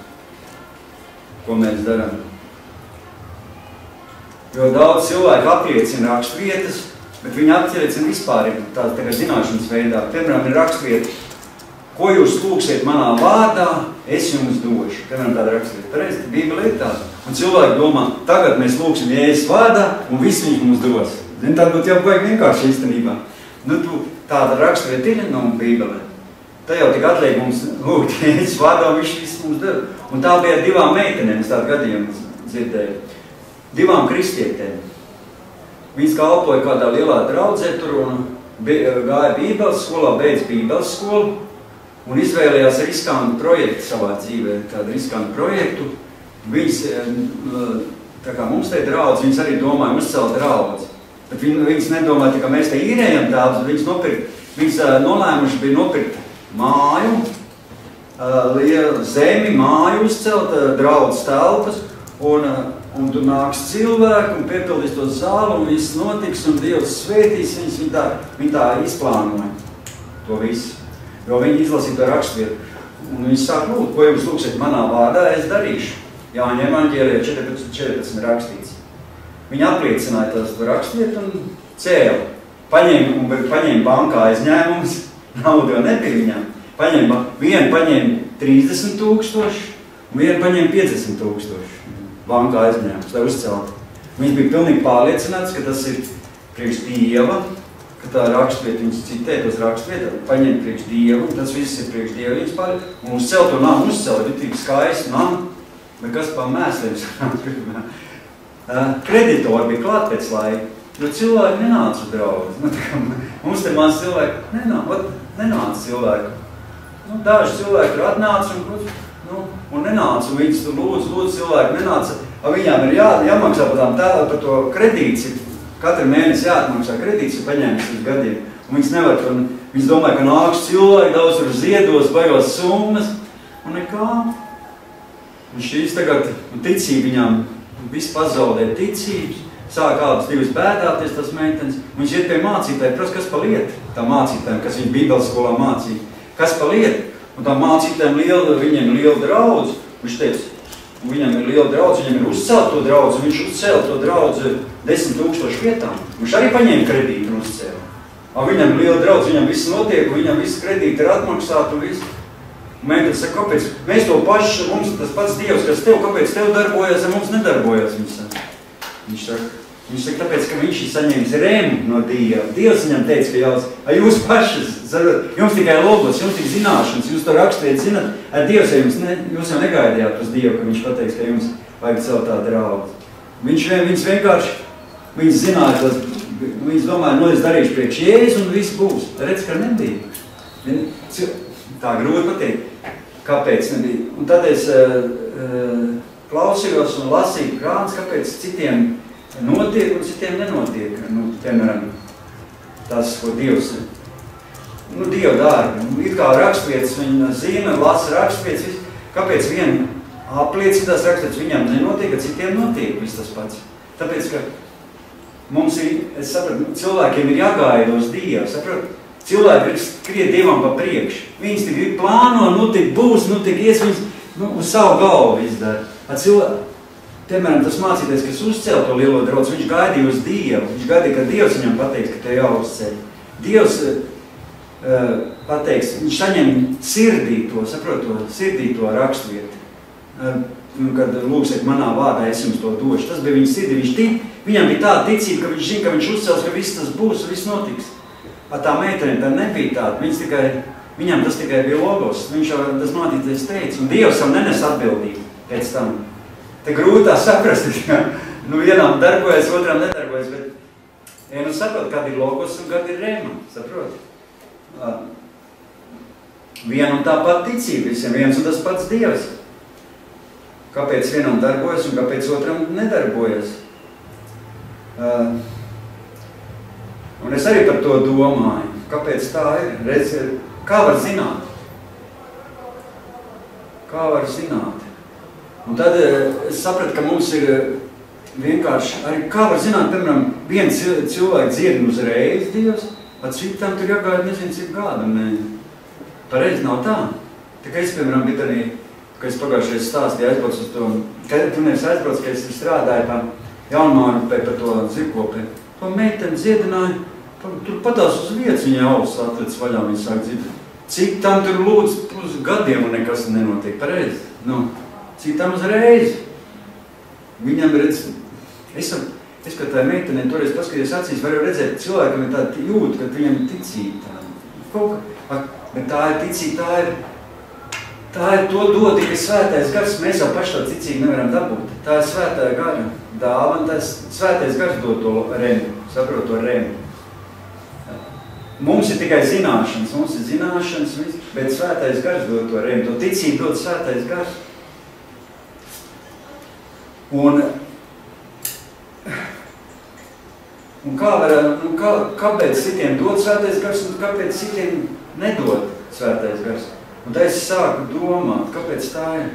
ko mēs darām. Jo daudz cilvēku apliecina rakstvietas, bet viņi apliecina vispār tā zināšanas veidā. Piemēram, ir rakstvieta, ko jūs lūksiet manā vārdā, es jums došu. Piemēram, tāda rakstvieta. Pareizi, Bībele ir tāda. Un cilvēki domā, tagad mēs lūksim Jēzus vārdā, un viss viņš mums dos. Zin, tā būtu jau vajag vienkārši īstenībā. Tāda rakstvieta ir no Bībelē. Tā jau tik atliek mums lūgt Jēzus vārdā, un viņš viss mums dod. Un tā bija divām meitenēm, es tādu gadījumu dzirdēju. Divām kristietēm. Viņas kalpoja kādā lielā draudzē tur un gāja Bībeles skolā, beidz Bībeles skolu un izvēlējās riskantu projektu savā dzīvē, kādu riskantu projektu. Viņas, tā kā mums te draudz, viņas arī domāja uzcelt draudzi. Bet viņas nedomāja, ka mēs te īrējam tādus, viņas nolēmuši bija nopirkt māju, zemi, māju uzcelt, draudzes telpas, un tur nāks cilvēki un piepildīs to zāli, un viss notiks, un Dievs svētīs viņas, viņi tā izplānoja to visu. Jo viņi izlasīja to rakstvietu. Un viņi sāk lūgt, ko jums lūksiet manā vārdā, es darīšu. Jāņa evaņģēlijā 14 rakstīts. Viņi apliecināja tās rakstvietu un cēla. Paņēma bankā aizņēmumus, naudu jau nebija viņām. Vienu paņēma 30 000, un vienu paņēma 50 000. Bankā aizņēmums, lai uzceltu. Viņš bija pilnīgi pārliecināts, ka tas ir priekš Dieva, ka tā rakstvieta, viņš citē tos rakstvietu, paņem priekš Dievu, un tas viss ir priekš Dievu, viņš pārliecināts. Un uzcelt to namu, uzcelt, ir tik skaisti namu, bet kas pa mēsliem? Kreditori bija klāt pēc laika, jo cilvēki nenāca uz draudzi. Mums te maz cilvēki nenāca cilvēki. Daži cilvēki tur atnāca un nenāca, un viņas tur lūdzu cilvēki nenāca. Viņām ir jāmaksā par to kredīts, katru mēnesi jāatmaksā kredīts, ir paņēmis uz gadiem. Un viņas nevar, viņas domāja, ka nāks cilvēki, daudz tur ziedos, baigos summas, un nekā. Un šīs tagad ticība viņām viss pazaudē ticības, sāk kādas divas bēdāties tas meitenes, un viņš iet pie mācītāja, prasa, kas pa lietu, tā mācītājiem, kas viņa Bībeles skolā mācīja, kas pa lietu, un tā mācītājiem viņiem ir liela draudz, viņš teica, un viņam ir liela draudz, viņam ir uzcelt to draudz, un viņš uzcēla to draudz 10 000 vietām, viņš arī paņēma kredītu un uzcēla. Viņam ir liela draudz, viņam viss notiek, viņam viss kredīti ir atmaksāti un viss. Mēģināt saka, kāpēc mēs to paši, mums tas pats Dievs, kas tev, kāpēc tev darbojas, mums nedarbojas. Viņš saka, tāpēc, ka viņš ir saņēmis rēmu no Dieva. Dievs viņam teica, ka jūs paši, jums tikai logos, jums tik zināšanas, jūs to rakstiet zinat, Dievs, jūs jau negaidījāt uz Dievu, ka viņš pateiks, ka jums vajag celt tā draudz. Viņš vienkārši, viņš zināja, tas, viņš domāja, es darīšu priekš Jēzus un viss būs. Redz, ka nebija. Tā grūti pateikt, kāpēc nebija. Un tad es klausījos un lasīju krāns, kāpēc citiem notiek un citiem nenotiek. Piemēram, tas, ko Dievs, Dieva dārgi. It kā rakstvietas viņa zina, lasa rakstvietas, kāpēc viena apliecinās rakstvietas viņam nenotiek, ka citiem notiek viss tas pats. Tāpēc, ka mums ir, es sapratu, cilvēkiem ir jāgaida uz Dievu, sapratu? Cilvēki ir skriet Dievam pa priekšu. Viņas tik plāno, tik būs, tik ies, viņas uz savu galvu izdara. Piemēram, tas mācīties, kas uzcēl to lielo draudz, viņš gaidīja uz Dievu. Viņš gaidīja, ka Dievs viņam pateiks, ka te jāuzceļ. Dievs pateiks, viņš saņem sirdī to, saprot to, sirdī to rakstvietu. Kad lūksiet manā vārdā, es jums to došu. Tas bija viņa sirdī. Viņam bija tāda ticība, ka viņš zina, ka viņš uzcels, ka viss tas būs un viss notiks. Tā meitene tā nebija tāda, viņam tas tikai bija logos, viņš jau tas mācīties teica, un Dievs jau nenes atbildību pēc tam. Te grūti tā saprast, ka vienam darbojas, otram nedarbojas, bet saprot, kad ir logos un kad ir rēma, saprot? Viena un tā pat ticība visiem, viens un tas pats Dievs. Kāpēc vienam darbojas un kāpēc otram nedarbojas? Un es arī par to domāju, kāpēc tā ir. Redz, kā var zināt? Kā var zināt? Un tad es sapratu, ka mums ir vienkārši, arī kā var zināt, piemēram, viens cilvēks dziedina uzreiz Dievs, a citam tur jāgaida nezinu cik gādam. Pareizi nav tā. Tā kā es, piemēram, bija arī, ka es pagājušais stāstīju aizbrauc uz to, kad tu nevis aizbrauc, ka es strādāju pa Jaunmārupē par to zirkopē. To meiteni dziedināja, tur patās uz vietas viņa auss atlec vaļā, viņa sāk dziedināt. Cik tam tur lūdz uz gadiem un nekas nenotiek, pareizi? Cik tam uzreiz? Viņam redz, es kā tā meitenē toreiz paskaties acīs, varu redzēt, cilvēkam ir tāda jūt, ka viņam ir ticība. Bet tā ir ticība, tā ir to dod tikai svētais gars, mēs jau paši tā ticību nevaram dabūt. Tā ir svētā gara dāvana, tā ir svētais gars dod to remu, saprot to remu. Mums ir tikai zināšanas, bet svētais gars dod to remu, to ticību dod svētais gars. Un kāpēc citiem dod svētais gars un kāpēc citiem nedod svētais gars? Un tā es sāku domāt, kāpēc tā ir.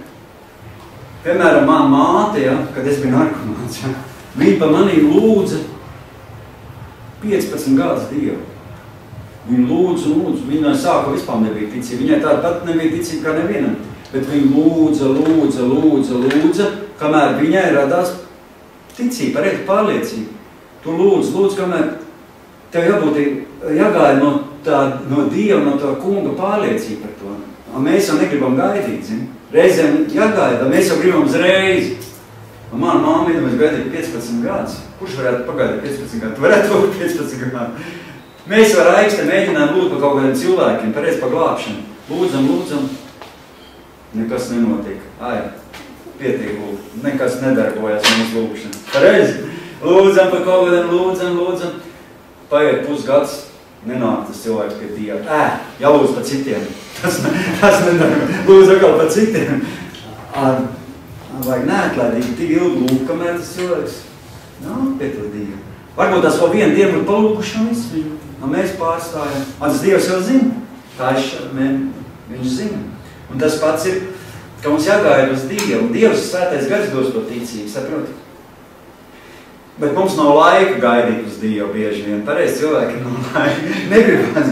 Piemēram, mana māte, kad es biju narkomāns, viņa pa manī lūdza 15 gadus Dievu. Viņa lūdza, viņa sāka vispār nebija ticība. Viņai tāda pat nebija ticība kā nevienam. Bet viņa lūdza, kamēr viņai radās ticība, arī pārliecība. Tu lūdzu, kamēr tev jāgāja no Dieva, no tā kunga pārliecība par to. Mēs jau negribam gaidīt, zini. Reizēm jāgaida, mēs jau gribam uzreiz. Mana māma mēs gaidīja 15 gadus. Kurš varētu pagaidīt 15 gadus? Tu varētu lūgt 15 gadus. Mēs var aikstē mēģināt lūgt par kaut kādiem cilvēkiem, pareiz par glābšanu. Lūdzam. Nekas nenotiek. Pietiek lūgt. Nekas nedarbojas mums lūgšana. Pareizi. Lūdzam par kaut kādiem, lūdzam. Paiet pusgads, nenāk tas cilvēks pie Dieva. Jālūdz par citiem. Tas nedarbojas. Lūdz atkal par citiem. Vajag neatlaidīgi tik ilgi lūgt, kamēr tas cilvēks nav pie to Dievu. Varbūt tās vēl vienu dienu būtu palūkuši un viss viņu. Mēs pārstājam. Tas Dievs jau zina. Viņš zina. Un tas pats ir, ka mums jāgāja uz Dievu. Dievs svētais gars dos to ticību, saproti? Bet mums nav laika gaidīt uz Dievu bieži vien. Pareizi cilvēki nav laika. Negribas.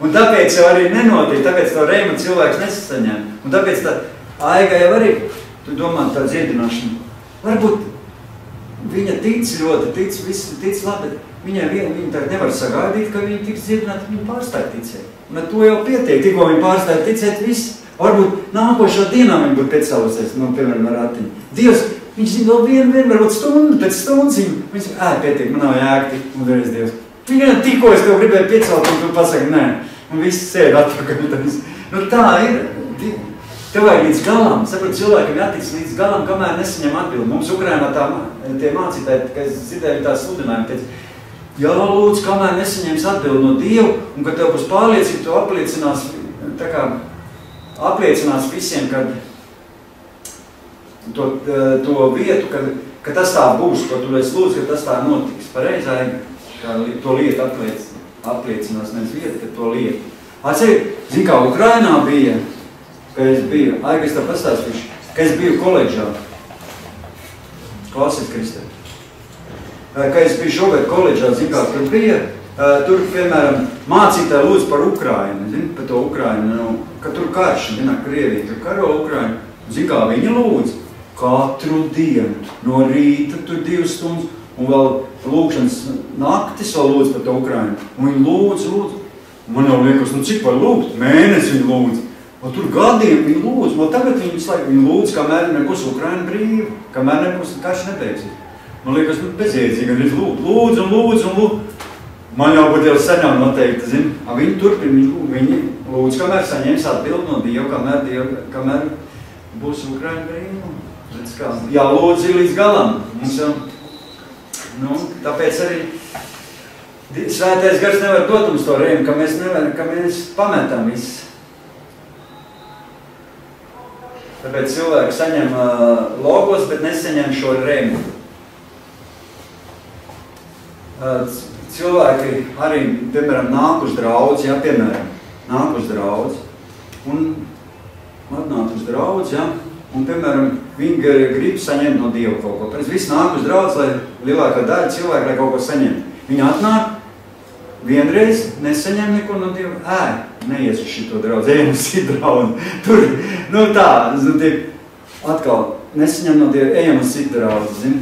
Un tāpēc jau arī nenotiek. Tāpēc to reimu cilvēks nesasaņem. Un tāpēc tā aiga jau arī, tu domā, tā dziedināšana. Varbūt viņa tic ļoti, viss tic labi, bet viņi tagad nevar sagaidīt, ka viņi tiks dziedināti, viņi pārstāj ticēt. Un ar to jau pietiek, tikko viņi pārstāj ticēt, viss. Varbūt nākošā dienā viņi būtu piecēlusies, piemēram, ar ratiņu. Dievs, viņš zina vēl vienu, varbūt stundu, pēc stundas viņš pietiek, man nav jēgti, un vēlreiz Dievs. Viņa tikko es tev gribēju piecelt, un tu pasaki, nē, un viss sēd atpakaļ. Nu tā ir, tev vajag līdz galam, saprot, cilvēkam jātic līdz galam, kamēr nesaņem atbildi. Mums Ukrainā tie mācītāji, ka es dzirdēju tā sludinājumi, teica, jā, lūdzu, kamēr nesaņems atbildi no Dievu, un kad tev būs pārliecība, tu apliecinās, tā kā, apliecinās visiem, ka to vietu, ka tas tā būs, ko tu esi lūdzu, ka tas tā notiks. Pareizai, ka to lietu apliecinās, nevis vietu, ka to lietu. Atceļ, zin kā Ukrainā bija, ka es biju, ka es tev pastāstīšu, ka es biju koledžā. Klausies, Kristē. Ka es biju šogad koledžā, zin kā, tur bija, tur, piemēram, mācītāji lūdz par Ukrainu, zin, par to Ukrainu, ka tur karš, zināk, Krievija, tur karo Ukrainu. Zin kā, viņi lūdz katru dienu, no rīta tur 2 stundas, un vēl lūkšanas naktis vēl lūdz par to Ukrainu. Un viņi lūdz. Man jau liekas, nu cik var lūgt? Mēnesi viņi lūdz. Un tur gadiem viņi lūdz. Un tagad viņi lūdz, kamēr nebūs Ukraina brīva, kamēr nebūs karš nebeigsies. Man liekas, nu bezjēdzīgi, viņi lūdz. Man jau būtu jau saņem noteikti, zin. Viņi turpina, viņi lūdz, kamēr saņems atbildi no Dieva, kamēr būs Ukraina brīva. Jā, lūdz ir līdz galam. Mums jau, tāpēc arī Svētais Gars nevar dot mums to rēmu, ka mēs pametam viss. Tāpēc cilvēki saņem logos, bet nesaņem šo rēmu. Cilvēki arī, piemēram, nāk uz draudzi, nāk uz draudzi. Un atnāk uz draudzi, un, piemēram, viņi grib saņemt no Dieva kaut ko. Pēc viss nāk uz draudzi, lai lielākā daļa cilvēki, lai kaut ko saņem. Viņi atnāk, vienreiz nesaņem neko no Dieva, neies uz šito draudzi, ejam uz citu draudzi. Tur, atkal nesaņem no Dieva, ejam uz citu draudzi, zin.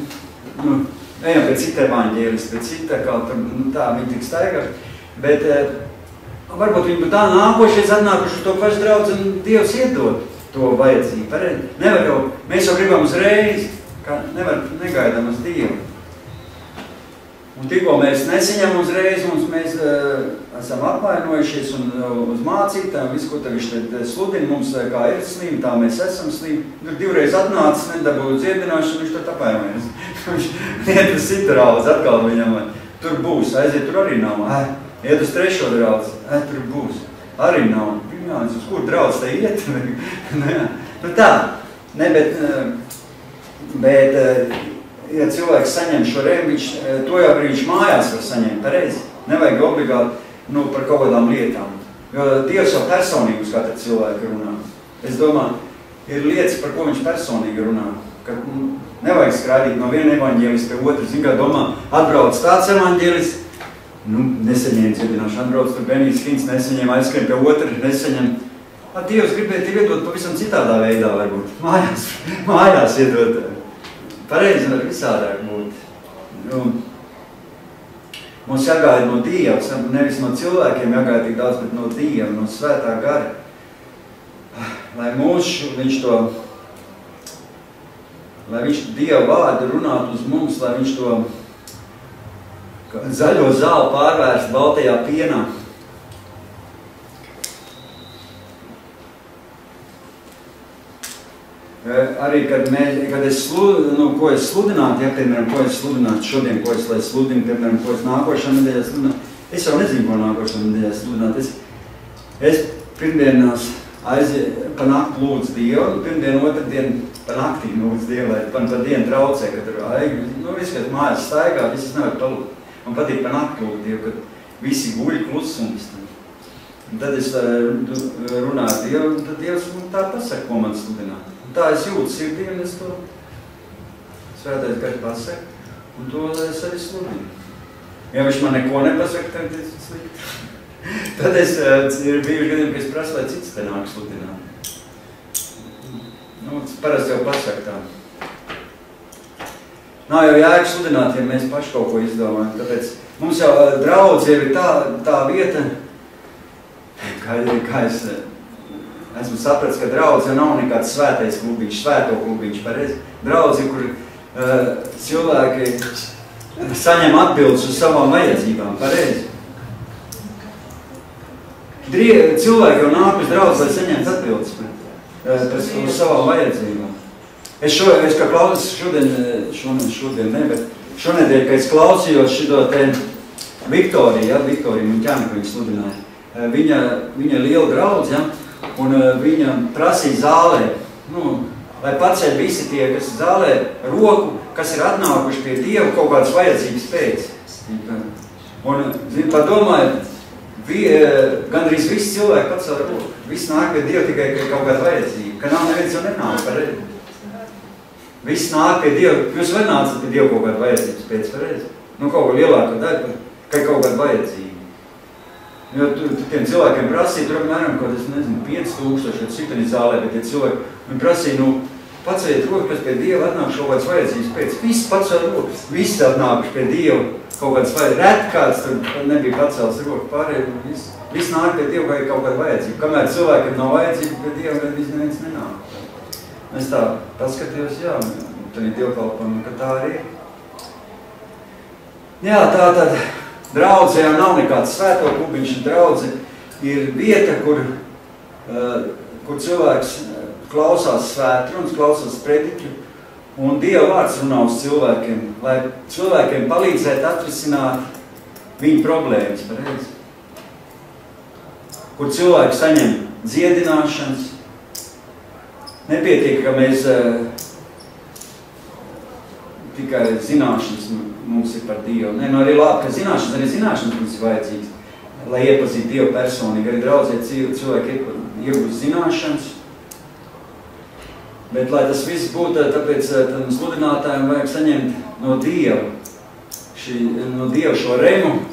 Ejam pēc cita evaņģēlista, pēc cita, kā tur, tā viņi tik staigā. Bet varbūt viņi būtu tā nākošies, atnākuši to pašu draudzi, un Dievs iedod to vajadzību. Nevar jau, mēs jau gribam uzreiz, ka negaidām uz Dievu. Un tikko mēs nesaņem uzreiz, mēs esam apvainojušies un uz mācītājiem, visu, ko viņš sludina, mums kā ir slīm, tā mēs esam slīm. Tur 2 reizes atnācis, nedabūja dziedināšanu, viņš tur apvainojas. Viņš iet uz citu draudzi, atkal viņam, tur būs, aiziet, tur arī nav. Iet uz 3. draudzi, tur būs, arī nav. Jānis, uz kur draudzi te iet? Nu tā, bet ja cilvēks saņem šo rēmu, to jau viņš mājās var saņemt pareizi. Nevajag obligāti par kaut kādām lietām. Jo Dievs jau personīgi uz katru cilvēku runā. Es domāju, ir lietas, par ko viņš personīgi runā. Ka nevajag skrādīt no viena evaņģēlista pie otras. Zin kā domā, atbrauc tāds evaņģēlists, nesaņēma dziedināšanu, atbrauc tur Benīts Kins, nesaņēma, aizskrien pie otra, nesaņem. Dievs gribēja tev iedot pavisam citādā veidā varbūt. Mājās iedot. Pareizi var visādāk būt. Mums jāgaida no Dieva, nevis no cilvēkiem jāgaida tik daudz, bet no Dieva, no Svētā Gara. Lai viņš Dieva vārdu runātu uz mums, lai viņš to zaļo zāli pārvērst baltajā pienā. Arī, kad es ko es sludinātu, piemēram, ko es sludinātu šodien, ko es sludinu, piemēram, ko es nākošā nedēļā sludinātu. Es jau nezinu, ko nākošā nedēļā sludinātu. Es pirmdienās pa nakti lūdzu Dievu, pirmdien, otrdien pa naktī lūdzu Dievu, lai pa dienu traucē, kad tur viss, kad mājās staigā, viss nevar palūgt. Man patīk pa nakti lūgt Dievu, kad visi guļ klusums. Un tad es runāju Dievu, un tad Dievs tā pasaka, ko man sludināt. Tā es jūtu sirdī, un es to Svētais Gars pasaka, un to es arī sludinu. Ja viņš man neko nepasaka, tad es slikti. Tad ir bijuši gadiem, ka es prasu, lai cits te nāk sludināt. Parasti jau pasaka tā. Nav jau jēga sludināt, ja mēs paši kaut ko izdomājam. Tāpēc Mums jau draudze ir tā vieta, kā es esmu sapratis, ka draudze nav nekāds svētais klubiņš, svēto klubiņš, pareizi. Draudze, kur cilvēki saņem atbildes uz savām vajadzībām, pareizi. Cilvēki jau nāk uz draudzi, lai saņemtu atbildes uz savām vajadzībām. Es kā klausos šodien ne, bet šonedēļ, kad es klausījos šito te Viktoriju Muņķēnu, ko viņa sludināja, viņa liela draudze, ja, un viņa prasīja zālē, lai paceļ visi tie, kas zālē roku, kas ir atnākuši pie Dieva kaut kādas vajadzības pēc. Un, padomājiet, gandrīz visi cilvēki pacēl roku. Visi nāk pie Dieva tikai kaut kāda vajadzība, ka nav neviens jau nenāk pareizi. Visi nāk pie Dieva, jūs var nācat pie Dieva kaut kāda vajadzības pēc pareizi. Kaut ko lielāku daļu, ka kaut kāda vajadzība. Jo tu tiem cilvēkiem prasīja, tur apmēram, kaut es nezinu, 5000, cik viņi zālē, bet tie cilvēki, viņi prasīja, pacēliet roku, kas pie Dieva atnākuši kaut kādas vajadzības pēc. Visi pacēl roku, visi atnākuši pie Dieva kaut kādas vajadzības. Ret kāds tur nebija pacēlis roku pārējiem. Visi nāk pie Dieva, ka ir kaut kāda vajadzība. Kamēr cilvēkiem nav vajadzība pie Dieva, tad neviens nenāk. Es tā paskatījos, jā, tad ir dievkalpojumi, ka tā arī ir. Jā, tā tad draudze jau nav nekāds svēto klubiņš. Draudze ir vieta, kur cilvēks klausās svētrunas, klausās prediķu, un Dieva vārds runā uz cilvēkiem, lai cilvēkiem palīdzētu atrisināt viņu problēmas, pareizi. Kur cilvēki saņem dziedināšanas. Nepietiek, ka mēs tikai zināšanas mums ir par Dievu. Nē, arī labi, ka zināšanas mums ir vajadzīgas, lai iepazītu Dievu personīgi. Arī draudzē cilvēki iegūst zināšanas. Bet, lai tas viss būtu, tāpēc tam sludinātājiem vajag saņemt no Dieva šo remu,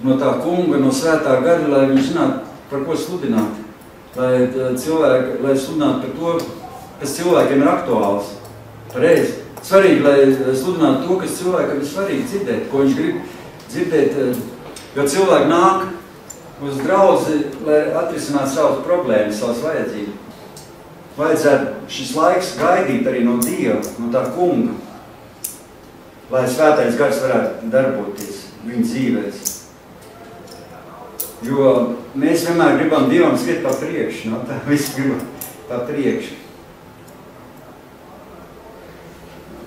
no tā kunga, no svētā gara, lai viņi zinātu, par ko sludināt. Lai sludinātu par to, kas cilvēkiem ir aktuāls. Pareizi. Svarīgi, lai sludinātu to, kas cilvēkam ir svarīgi dzirdēt, ko viņš grib dzirdēt. Jo cilvēki nāk uz draudzi, lai atrisinātu savas problēmas, savas vajadzības. Vajadzētu šis laiks gaidīt arī no Dieva, no tā kunga, lai svētais gars varētu darboties viņa dzīvēs. Jo mēs vienmēr gribam Dievam skriet pa priekšu, tā visi gribam pa priekšu.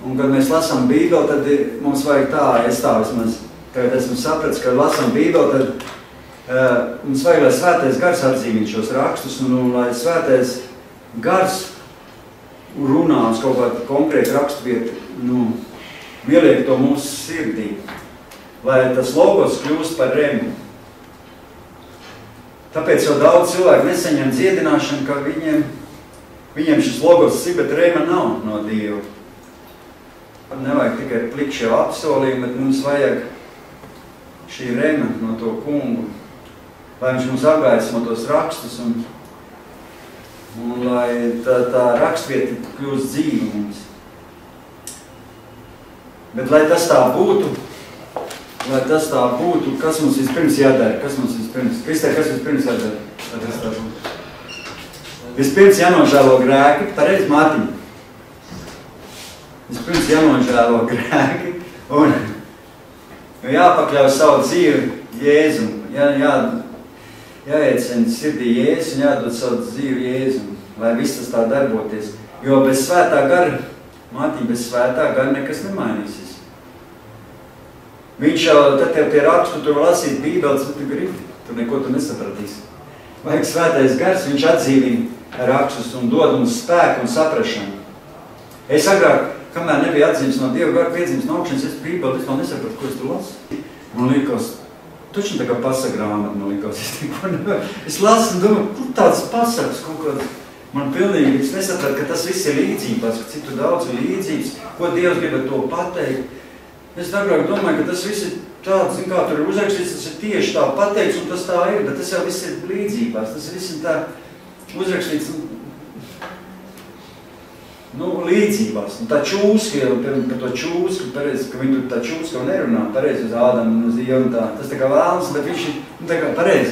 Un, kad mēs lasām Bībeli, tad mums vajag tā, es tā vismaz, kad esmu sapratis, ka lasām Bībeli, tad mums vajag, lai svētais gars atzīmīt šos rakstus, un lai svētais gars runā uz kaut kādu konkrētu raksturvietu, ieliek to mūsu sirdī, lai tas logos kļūst par remu. Tāpēc jau daudz cilvēku nesaņem dziedināšanu, ka viņiem šis logos ir, bet rema nav no Dieva. Nevajag tikai plikšie apsolījumi, bet mums vajag šī rema no to kungu, lai viņš mums apgaismo tos rakstus un lai tā rakstvieta kļūst dzīva mums. Bet, lai tas tā būtu, kas mums vispirms jādara? Kristē, kas vispirms jādara? Lai tas tā būtu. Vispirms jānožēlo grēki, pareizi, Mārtiņ. Vispirms jānožēlo grēki un jāpakļauj savu dzīvi Jēzum. Jāiecina sirdī Jēzus un jādod savu dzīvi Jēzum, lai viss tas tā darboties. Jo bez svētā gara, Mārtiņ, bez svētā gara nekas nemainīsies. Viņš jau, tad tev tie rakstu, tur lasīt Bībeles, bet tu gribi, tur neko tu nesapratīsi. Vajag svētais gars, viņš atdzīvina rakstus un dod mums spēku un saprašanu. Es agrāk, kamēr nebija atzīmes no Dieva gara, piedzīmes no augšanas, es Bībeli vispār nesapratu, ko es tur lasu. Man liekas, taču tā kā pasagrāmata, man liekas, es lasu un domāju, kur tāds pasakas kaut kāds. Man pilnīgi, es nesapratu, ka tas viss ir līdzībās, ka cik tu daudz ir līdzības, ko Dievs grib ar to pateikt. Es agrāk domāju, ka tas viss ir tāds, kā tur ir uzrakstīts, tas ir tieši tā pateikts, un tas tā ir, bet tas jau viss ir līdzībās, tas viss ir tā uzrakstīts. līdzībās. Tā čūska, par to čūsku, pareizi, ka viņi tur tā čūska jau nerunā, pareizi uz Ādamu un uz Ievu un tā. Tas tā kā vēlams, bet viņš ir, tā kā pareizi.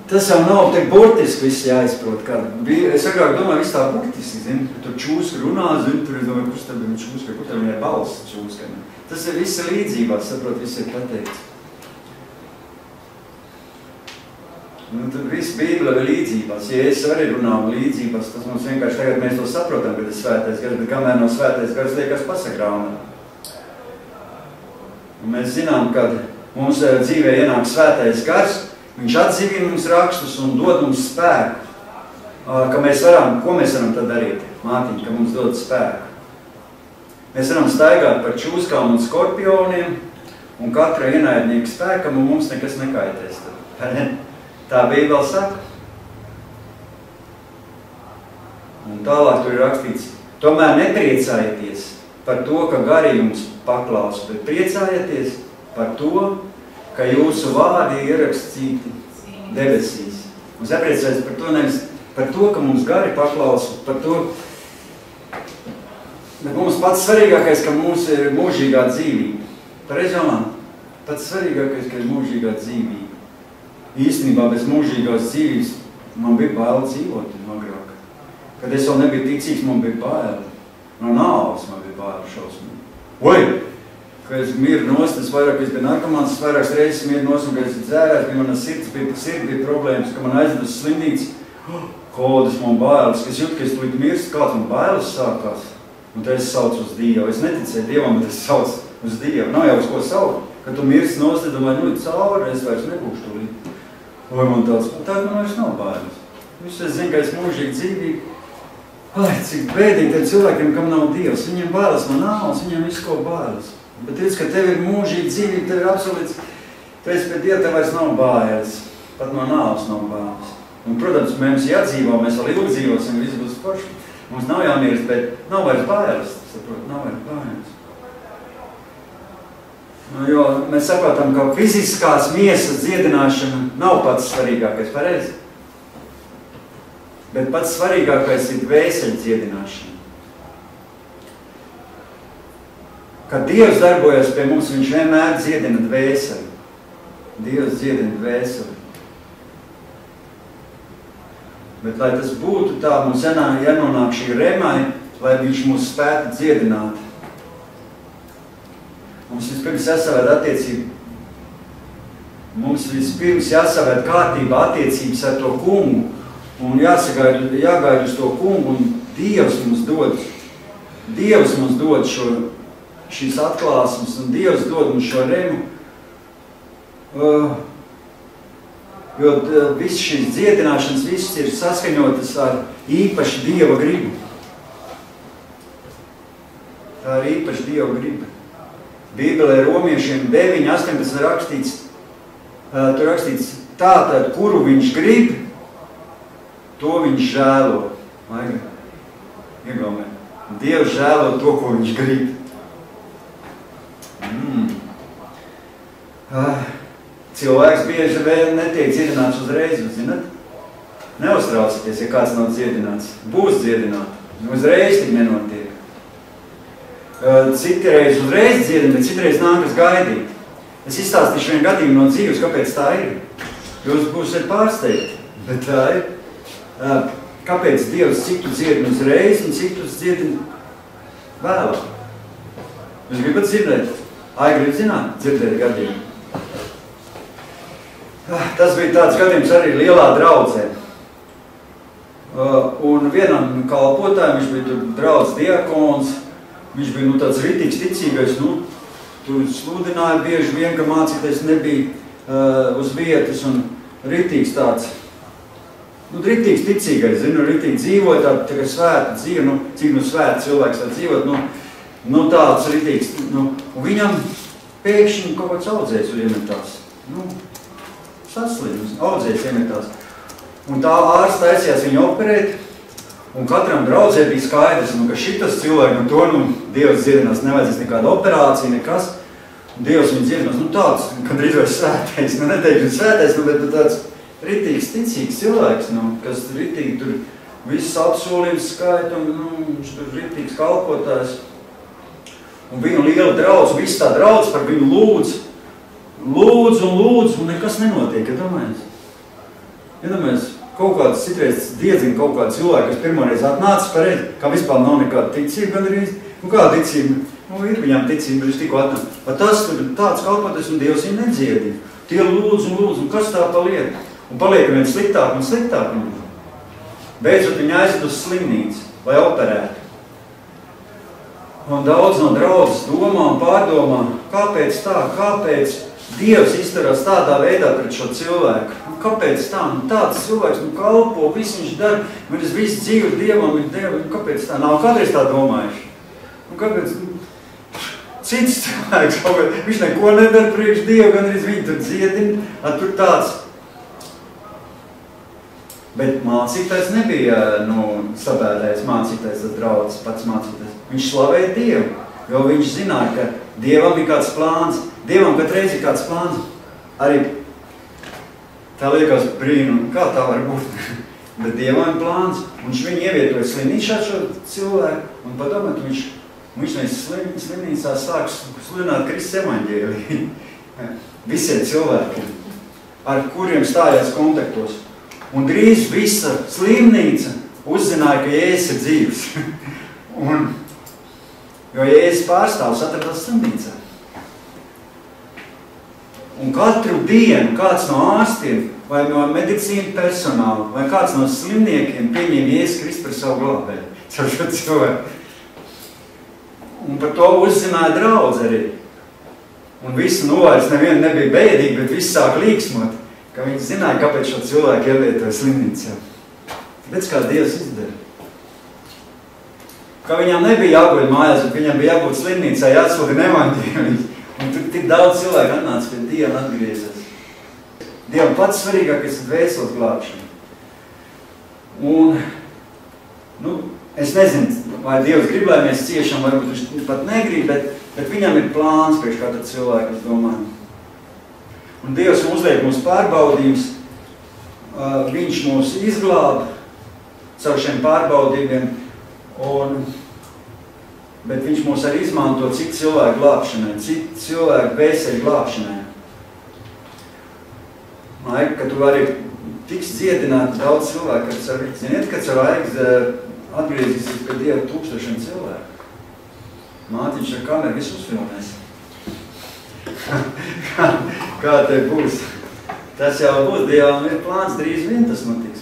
Tas jau nav tik burtiski viss jāizprot. Es agrāk domāju, viss tā burtiski, zini, ka tur čūska runā, zini, tur es domāju, kurš tad ir čūska, kur tad viņai balss čūska. Tas ir viss līdzībās, saprot, viss ir pateikts. Tur viss Bībele ir līdzībās. Ja es arī runāju līdzībās, tas mums vienkārši tagad mēs to saprotam, kad ir svētais gars, bet kamēr no svētais gars liekas pasagrāmā. Un mēs zinām, kad mums dzīvē ienāk svētais gars, viņš atdzīvina mums rakstus un dod mums spēku. Ka mēs varam, ko mēs varam tad darīt, mātiņa, ka mums dod spēku? Mēs varam staigāt par čūskām un skorpioniem un katra ienaidnieka spēkam un mums nekas nekaitēs. Tā Bībele saka. Un tālāk tur ir rakstīts, tomēr nepriecājieties par to, ka garījums paklaus, bet priecājieties par to, ka jūsu vārdi ir ierakstīti debesīs. Mums jāpriecājas par to, nevis par to, ka mums gari paklaus, par to, bet mums pats svarīgākais, ka mums ir mūžīgā dzīvība. Pareizi domā? Pats svarīgākais, ka ir mūžīgā dzīvība. Īstenībā bez mūžīgās dzīvības man bija bail dzīvot agrāk. Kad es vēl nebiju ticīgs, man bija bail. No nāves man bija bail šausmīgi. Oi! Kad es miru nost, es biju narkomāns, es vairākas reizes miru nost, un kad es dzērētu, ka manas sirds bija problēmas, ka man aizved uz slimnīcu. Kodas man bailes, ka es jūtu, ka es tūlīt mirstu, kāds man bailes sākās. Un tad es saucu uz Dievu. Es neticēju Dievam, bet es saucu uz Dievu. Nav jau uz ko saukt. Kad tu mirsti nost, es domāju, cauri, es vairs nebūšu tūlīt. Vai man tāds, tā man vairs nav bailes. Viss es zinu, ka es mūžīgi dzīvību. Ai, cik bēdīgi tiem cilvēkiem, kam nav Dievs. Viņiem bailes no nāves, viņiem visu ko bailes. Bet redz, ka tev ir mūžīgi dzīvība, tev ir absolūts, tu esi pēc Dieva, tev vairs nav bailes. Pat no nāves nav bailes. Un, protams, mēs jādzīvo, mēs vēl ilgi dzīvosim, viss būs forši. Mums nav jāmirst, bet nav vairs bailes. Saprot, nav vairs bailes. Jo mēs saprotam, ka fiziskās miesas dziedināšana nav pats svarīgākais, pareizi? Bet pats svarīgākais ir dvēseļu dziedināšana. Kad Dievs darbojas pie mums, viņš vienmēr dziedina dvēseli. Dievs dziedina dvēseli. Bet, lai tas būtu tā, mums jānonāk šī remai, lai viņš mūs spētu dziedināt. Mums vispirms jāsavēd attiecību. Mums vispirms jāsavēd kārtībā attiecības ar to kungu. Un jāgaida uz to kungu. Un Dievs mums dod šīs atklāsmes. Un Dievs dod mums šo remu. Jo viss šīs dziedināšanas, viss ir saskaņotas ar īpaši Dieva gribu. Tā ir īpaši Dieva griba. Bībelē romiešiem 9.18 rakstīts, tur rakstīts, tātad, kuru viņš grib, to viņš žēlo. Iegaumē. Dievs žēlo to, ko viņš grib. Cilvēks bieži vēl netiek dziedināts uzreiz, zināt? Neuztraucieties, ja kāds nav dziedināts. Būs dziedināts. Uzreiz tik nenotiek. Citreiz uzreiz dziedina, bet citreiz nākas gaidīt. Es izstāstīšu vienu gadījumu no dzīves, kāpēc tā ir. Jūs būsiet pārsteigti, bet tā ir. Kāpēc Dievs citu dziedina uzreiz un citus dziedina vēlāk? Jūs gribat dzirdēt? Grib zināt, dzirdēt gadījumu. Tas bija tāds gadījums arī lielā draudzē. Un vienam kalpotājiem, viņš bija tur draudz diakons, viņš bija tāds ritīgs ticīgais, tur sludināja bieži vien, ka mācīties nebija uz vietas un ritīgs tāds, ritīgs ticīgais, ritīgi dzīvoja, tā kā svēta dzīve, cik svēta cilvēks var dzīvot, tāds ritīgs, un viņam pēkšņi kaut kāds audzējs iemetās, saslims, audzējs iemetās, un tā ārsts taisījās viņu operēt, un katram draudzē bija skaidrs, ka šitas cilvēks, to Dievs dziedinās, nevajadzēs nekāda operācija, nekas. Dievs viņu dziedinās, tāds, kad rītojas svētais, neteikšu svētais, bet tāds ritīgs, ticīgs cilvēks, kas ritīgi tur visus apsolījums skaita, un viņš tur rītīgs kalpotājs. Un viņu liela draudz, viss tā draudz par viņu lūdz, un nekas nenotiek, iedomājies, kaut kāds citreiz diedzina kaut kādu cilvēku, kas pirmoreiz atnācis pareizi, kā vispār nav nekāda ticība gandrīz. Kāda ticība? Ir viņām ticība, bet viņš tikko atnāc. Tas tur tāds kalpotais, un Dievs viņu nedziedīja. Tie lūdz, un kas tā paliek? Un paliek vien sliktāk un sliktāk. Beidzot viņi aizved uz slimnīcu, lai operētu. Un daudz no draudzes domā un pārdomā, kāpēc tā, kāpēc Dievs izturās tādā veidā pret šo cilvēku. Kāpēc tā? Tāds cilvēks kalpo, viss viņš dara, viņš visu dzīvi Dievam, kāpēc tā? Nav kādreiz tā domājuši. Kāpēc? Cits cilvēks, viņš neko nedara priekš Dievu, gan arī viņu tur dziedina, tur tāds. Bet mācītājs nebija, sabēdējis mācītājs, tas draudzes pats mācītājs. Viņš slavēja Dievu, jo viņš zināja, ka Dievam ir kāds plāns. Dievam katreiz ir kāds plāns. Arī tā liekas brīnum, kā tā var būt. Bet Dievam ir plāns. Un viņš ievietoja slimnīcā šo cilvēku. Un padomāt, viņš slimnīcā sāk sludināt Kristus evaņģēliju. Visiem cilvēkiem, ar kuriem stājās kontaktos. Un drīz visa slimnīca uzzināja, ka Jēzus ir dzīvs. Jo Jēzus pārstāvs atradās slimnīcā. Un katru dienu kāds no ārstiem, vai no medicīnu personāla, vai kāds no slimniekiem pieņem Jēzus Kristu par savu glābēju. Caur šo cilvēku. Un par to uzzināja draudze arī. Un visi vairs neviena nebija bēdīgi, bet visi sāk līksmot, ka viņi zināja, kāpēc šo cilvēku ievietoja slimnīcā. Tāpēc kā Dievs izdara. Ka viņām nebija jāguļ mājās, bet viņam bija jābūt slimnīcā, jāsludina evaņģēliju. Un tur tik daudz cilvēku atnāca pie Dieva un atgriezās. Dievam pats svarīgākais ir dvēseles glābšana. Un, es nezinu, vai Dievs grib, lai mēs ciešam, varbūt viņš pat negrib, bet viņam ir plāns priekš katra cilvēka, es domāju. Un Dievs uzliek mūsu pārbaudījums, viņš mūs izglāb caur šiem pārbaudījumiem, bet viņš mūs arī izmanto citu cilvēku glābšanai, citu cilvēku dvēseli glābšanai. Laika, ka tu vari tiks dziedināt daudz cilvēku, ziniet, ka caur laiku atgriezīsies pie Dieva 1000 cilvēku. Mātiņš ar kameru visu uzfilmēs. Kā te būs? Tas jau būs, Dievam ir plāns, drīz vien tas notiks.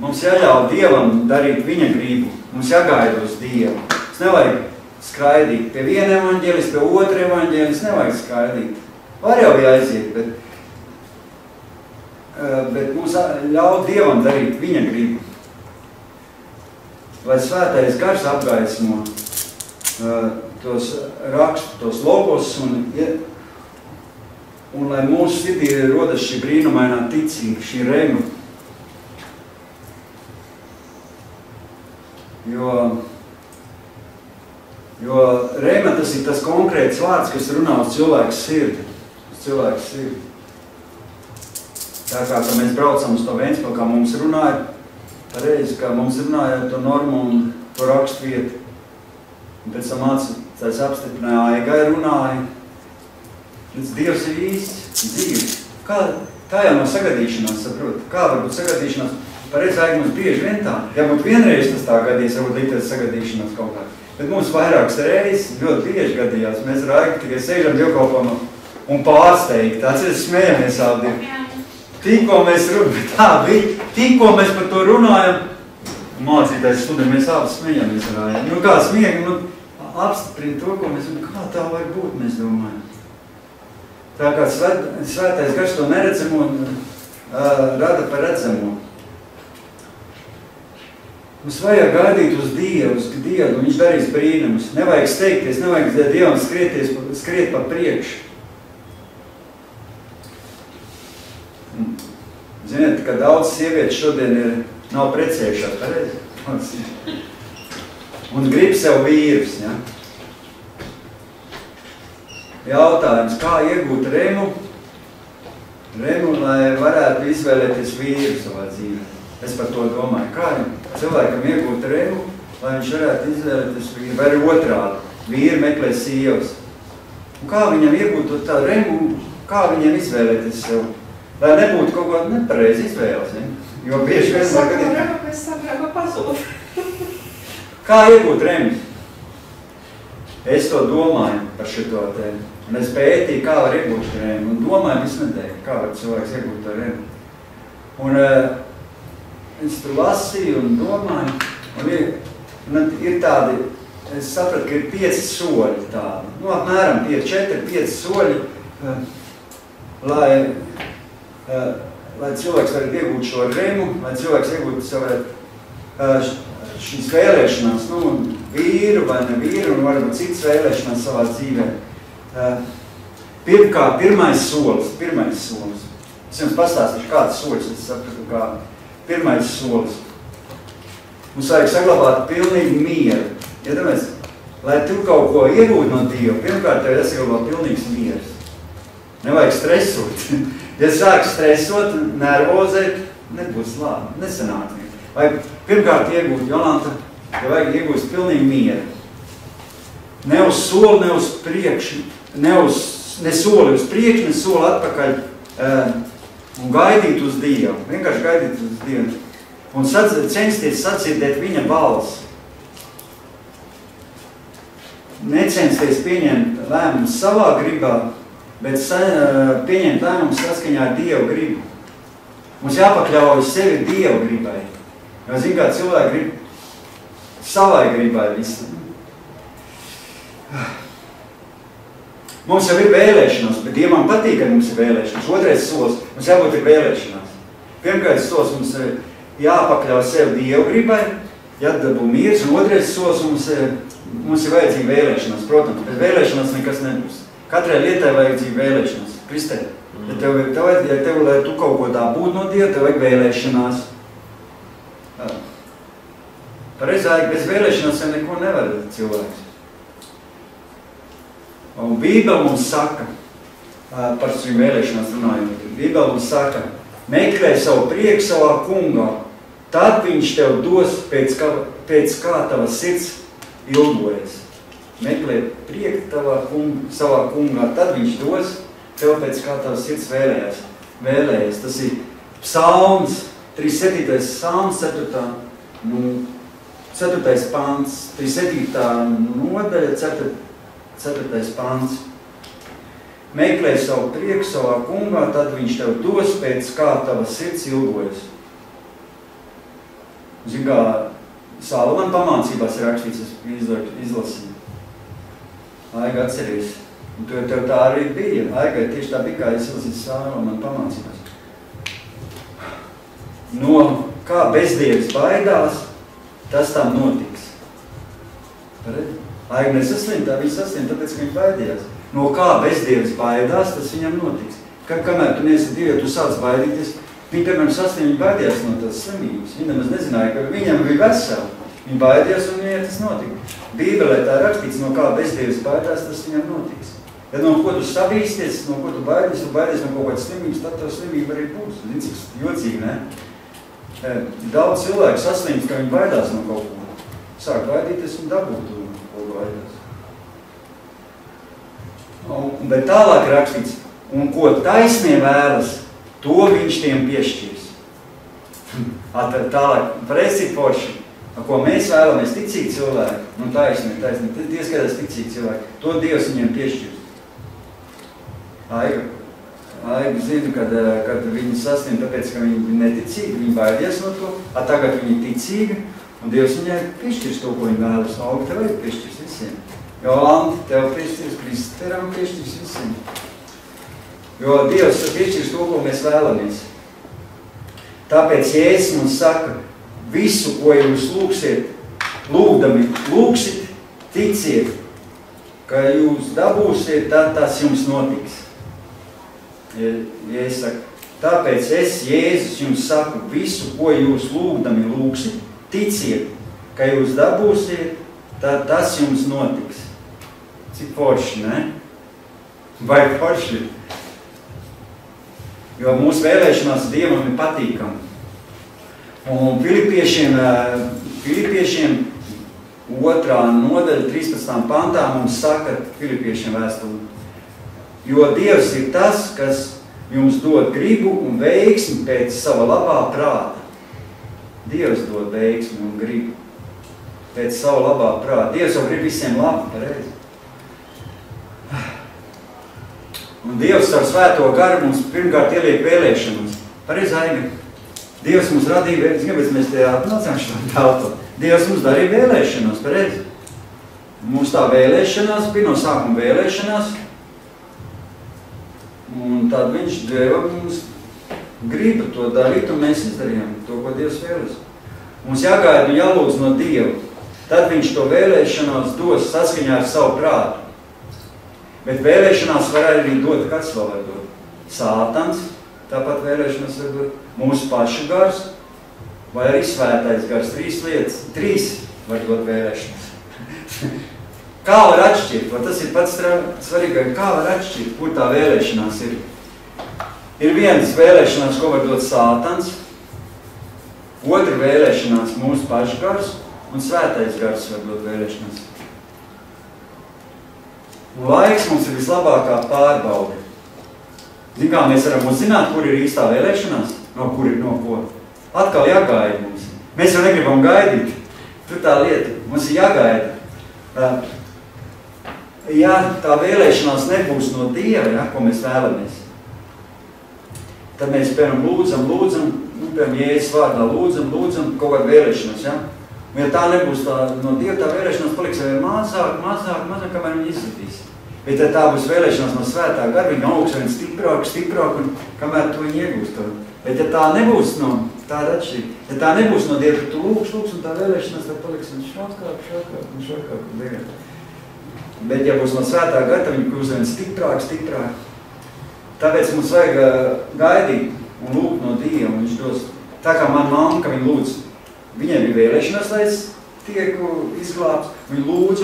Mums jāļauj Dievam darīt viņa gribu. Mums jāgaida uz Dievu. Mums nevajag skraidīt pie viena evaņģēlis, pie otra evaņģēlis. Nevajag skraidīt. Var jau jāiziet, bet mums ļauj Dievam darīt viņa gribu. Lai svētais gars apgaismo tos rakstus, tos logos un lai mūsu sirdī rodas šī brīnumainā ticība, šī rema. Jo rema tas ir tas konkrēts vārds, kas runā uz cilvēku sirdi. Uz cilvēku sirdi. Tā kā mēs braucam uz to Ventspili, kā mums runāja, pareizi, kā mums runāja to normu un to rakstvietu. Un pēc tam mācītājs apstiprināja, Aigai runāja. Dievs ir īsts, dzīves. Kā jau no sagadīšanās, saprot? Kā var būt sagadīšanās? Pareizi, Aiga mums bieži vien tā. Ja būtu vienreiz tas tā gadījās, varbūt likties sagadīšanās kaut kā. Bet mums vairākas reizes ļoti bieži gadījās. Mēs ar Aigu tikai sēžam dievkalpojumā un pārsteigti. Atceries, smējamies abi. Tikko mēs tikko mēs par to runājam, mācītājs studē, mēs abi smējamies ar Aigu. Kā smiegi, apstiprina to, ko mēs, kā tā var būt, mēs domājam. Tā kā svētais gars to neredzamo rada par redzamo. Mums vajag gaidīt uz Dievu, un viņš darīs brīnumus. Nevajag steigties, nevajag Dievam skriet pa priekšu. Ziniet, ka daudz sievietes šodien nav precējušās, pareizi? Un grib sev vīrus, ja? Jautājums, kā iegūt remu, Remu, lai varētu izvēlēties vīru savā dzīvē. Es par to domāju, kā cilvēkam iegūt remu, lai viņš varētu izvēlēties vīru, vai arī otrādi. Vīri meklē sievas. Un kā viņam iegūt tā remu, kā viņam izvēlēties sev? Lai nebūtu kaut kāda nepareiza izvēles, ne? Jo bieži vien... Es saku, pazūd. Kā iegūt remu? Es to domāju par šito tēmu. Un es pētīju, kā var iegūt remu. Un domāju visu nedēļu, kā var cilvēks iegūt to remu. Un es tur lasīju un domāju. Un ir tādi, es sapratu, ka ir 5 soļi tādi. Nu, apmēram 4-5 soļi, lai cilvēks varētu iegūt šo remu, lai cilvēks iegūt šīs vēlēšanās, nu, vīru vai ne vīru, un varbūt citas vēlēšanās savā dzīvē. Pirmkārt, pirmais solis. Es jums pastāstīšu, kāds solis, es sapratu, kā pirmais solis. Mums vajag saglabāt pilnīgi mieru. Ja domājies, lai tu kaut ko iegūtu no Dieva, pirmkārt, tev jāsaglabā pilnīgs miers. Nevajag stresot. Ja sāk stresot, nervozēt, nebūs labi, nesanāk. Vajag pirmkārt iegūt, Jolanta, ja vajag iegūst pilnīgi mieru. Ne uz soli, ne uz priekšu, ne soli uz priekšu, ne soli atpakaļ un gaidīt uz Dievu. Vienkārši gaidīt uz Dievu. Un censties sadzirdēt viņa balsi. Necensties pieņemt lēmumus savā gribā, bet pieņemt lēmumus saskaņā ar Dievu gribu. Mums jāpakļaujas sevi Dievu gribai. Jo, zin, kā cilvēki grib savai gribai visu. Mums jau ir vēlēšanās, bet Dievam patīk, ka mums ir vēlēšanās. Otrais solis, mums jābūt ir vēlēšanās. Pirmkārt solis mums ir jāpakļauj sevi Dievu gribai, jādabū miers, un otrais solis mums ir vajadzīga vēlēšanās. Protams, bez vēlēšanās nekas nebūs. Katrai lietai vajadzīga vēlēšanās. Kristē, ja tev, lai tu kaut ko tā būtu no Dieva, tev vajag vēlēšanās. Pareizāk, bez vēlēšanās jau neko nevar cilvēks. Un Bībele mums saka, par šīm vēlēšanās runājot, Bībele mums saka, meklē savu prieku savā kungā, tad viņš tev dos pēc kā tava sirds ilgojas. Meklē prieku savā kungā, tad viņš dos tev pēc kā tava sirds vēlējas. Tas ir psalms, 37. psalms, 4. pants, 37. nodaļa, 4. pants. Meklē savu prieku savā kungā, tad viņš tev dos pēc kā tava sirds ilgojas. Zin, kā Salomona pamācībās ir rakstīts, es izlasīju. Aiga atceries. Un tev tā arī bija. Aiga tieši tā bija, kā izlasīts Salomona pamācībās. No kā bezdievs baidās, tas tam notiks. Aiga nesaslim, tā viņa saslim, tāpēc, ka viņa baidījās. No kā bezdievs baidās, tas viņam notiks. Kamēr tu neesi Dievu, ja tu sāc baidīties, viņa, piemēram, saslim, viņa baidījās no tās slimības. Viņa nemaz nezināja, ka viņam bija vesela. Viņa baidījās un viņai tas notika. Bībelē tā rakstīts, no kā bezdievs baidās, tas viņam notiks. Ja no ko tu sabīsties, no ko tu baidies no kaut kādas slimības, tad tev slimība arī būs. Zini, cik jocīgi, ne? Daudz cilvēku saslimst, ka viņi baidās no kaut ko. Sāk baidīties un dabūt to, ko baidās. Bet tālāk rakstīts, un ko taisnie vēlas, to viņš tiem piešķirs. Tālāk, pareizi forši, ko mēs vēlamies, ticīgi cilvēki, nu taisnie, tie skatās ticīgi cilvēki, to Dievs viņiem piešķirs. Aiga zina, kad viņi saslim, tāpēc, ka viņi neticīgi, viņi baidies no to, tagad viņi ticīgi, un Dievs viņai piešķirs to, ko viņi vēlas. Auga, tev vajag piešķirs visiem. Jolanta, tev piešķirs, Kristeram piešķirs visiem. Jo Dievs piešķirs to, ko mēs vēlamies. Tāpēc Jēzus mums saka, visu, ko jūs lūgsiet, lūgdami, lūgsit, ticiet, ka jūs dabūsiet, tad tas jums notiks. Jēzus saka, tāpēc es, Jēzus, jums saku, visu, ko jūs lūgdami lūgsit, ticiet, ka jūs dabūsiet, tad tas jums notiks. Cik forši, ne? Vai forši? Jo mūsu vēlēšanās Dievam ir patīkami. Un Filipiešiem 2. nodaļa 13. pantā mums saka Filipiešiem vēstuli. Jo Dievs ir tas, kas jums dod gribu un veiksmi pēc sava labā prāta. Dievs dod veiksmi un gribu pēc sava labā prāta. Dievs jau grib visiem labi, pareizi. Un Dievs ar svēto garu mums pirmkārt ieliek vēlēšanos. Pareizi, Aiga? Dievs mums radīja, kāpēc mēs te atnācām šo tautu? Dievs mums darīja vēlēšanos, pareizi. Mums tā vēlēšanās, bija no sākuma vēlēšanās, un tad viņš deva mums gribu to darīt, un mēs izdarījām to, ko Dievs vēlas. Mums jāgaida un jālūdz no Dieva. Tad viņš to vēlēšanās dos saskaņā ar savu prātu. Bet vēlēšanās var arī dot, kāds vēl var dot? Sātans, tāpat vēlēšanās var dot mūsu pašu gars, vai arī svētais gars. 3 lietas, 3 var dot vēlēšanas. Kā var atšķirt? Vai tas ir pats svarīgāk? Kā var atšķirt, kur tā vēlēšanās ir? Ir vienas vēlēšanās, ko var dot sātans, otra vēlēšanās mūsu pašu gars, un svētais gars var dot vēlēšanās. Un laiks mums ir vislabākā pārbaude. Zin kā mēs varam uzzināt, kur ir īstā vēlēšanās? No ko? Atkal jāgaida mums. Mēs jau negribam gaidīt. Tur tā lieta. Mums ir jāgaida. Ja tā vēlēšanās nebūs no Dieva, ja, ko mēs vēlamies, tad mēs, piemēram, lūdzam, piemēram, Jēzus vārdā lūdzam kaut kādu vēlēšanos, ja? Un ja tā nebūs no Dieva, tā vēlēšanās paliks vēl mazāk, kamēr viņi izsatīs. Bet ja tā būs vēlēšanās no svētā gara, viņa augs vien stiprāk, un kamēr to viņi iegūst. Bet ja tā nebūs no tāda atšķirība, ja tā nebūs no Dieva, tad tu lūgs, un tā vēlēšanās tad paliks un šākāk. Bet ja būs no svētā gara, tad viņi kļūs vien stiprāk. Tāpēc mums vajag gaidīt un lūgt no Dieva, un viņš dos. Tā kā man mamma, ka viņa lūdz, viņai bija vēlēšanās, lai es tieku izglābts. Viņa lūdz.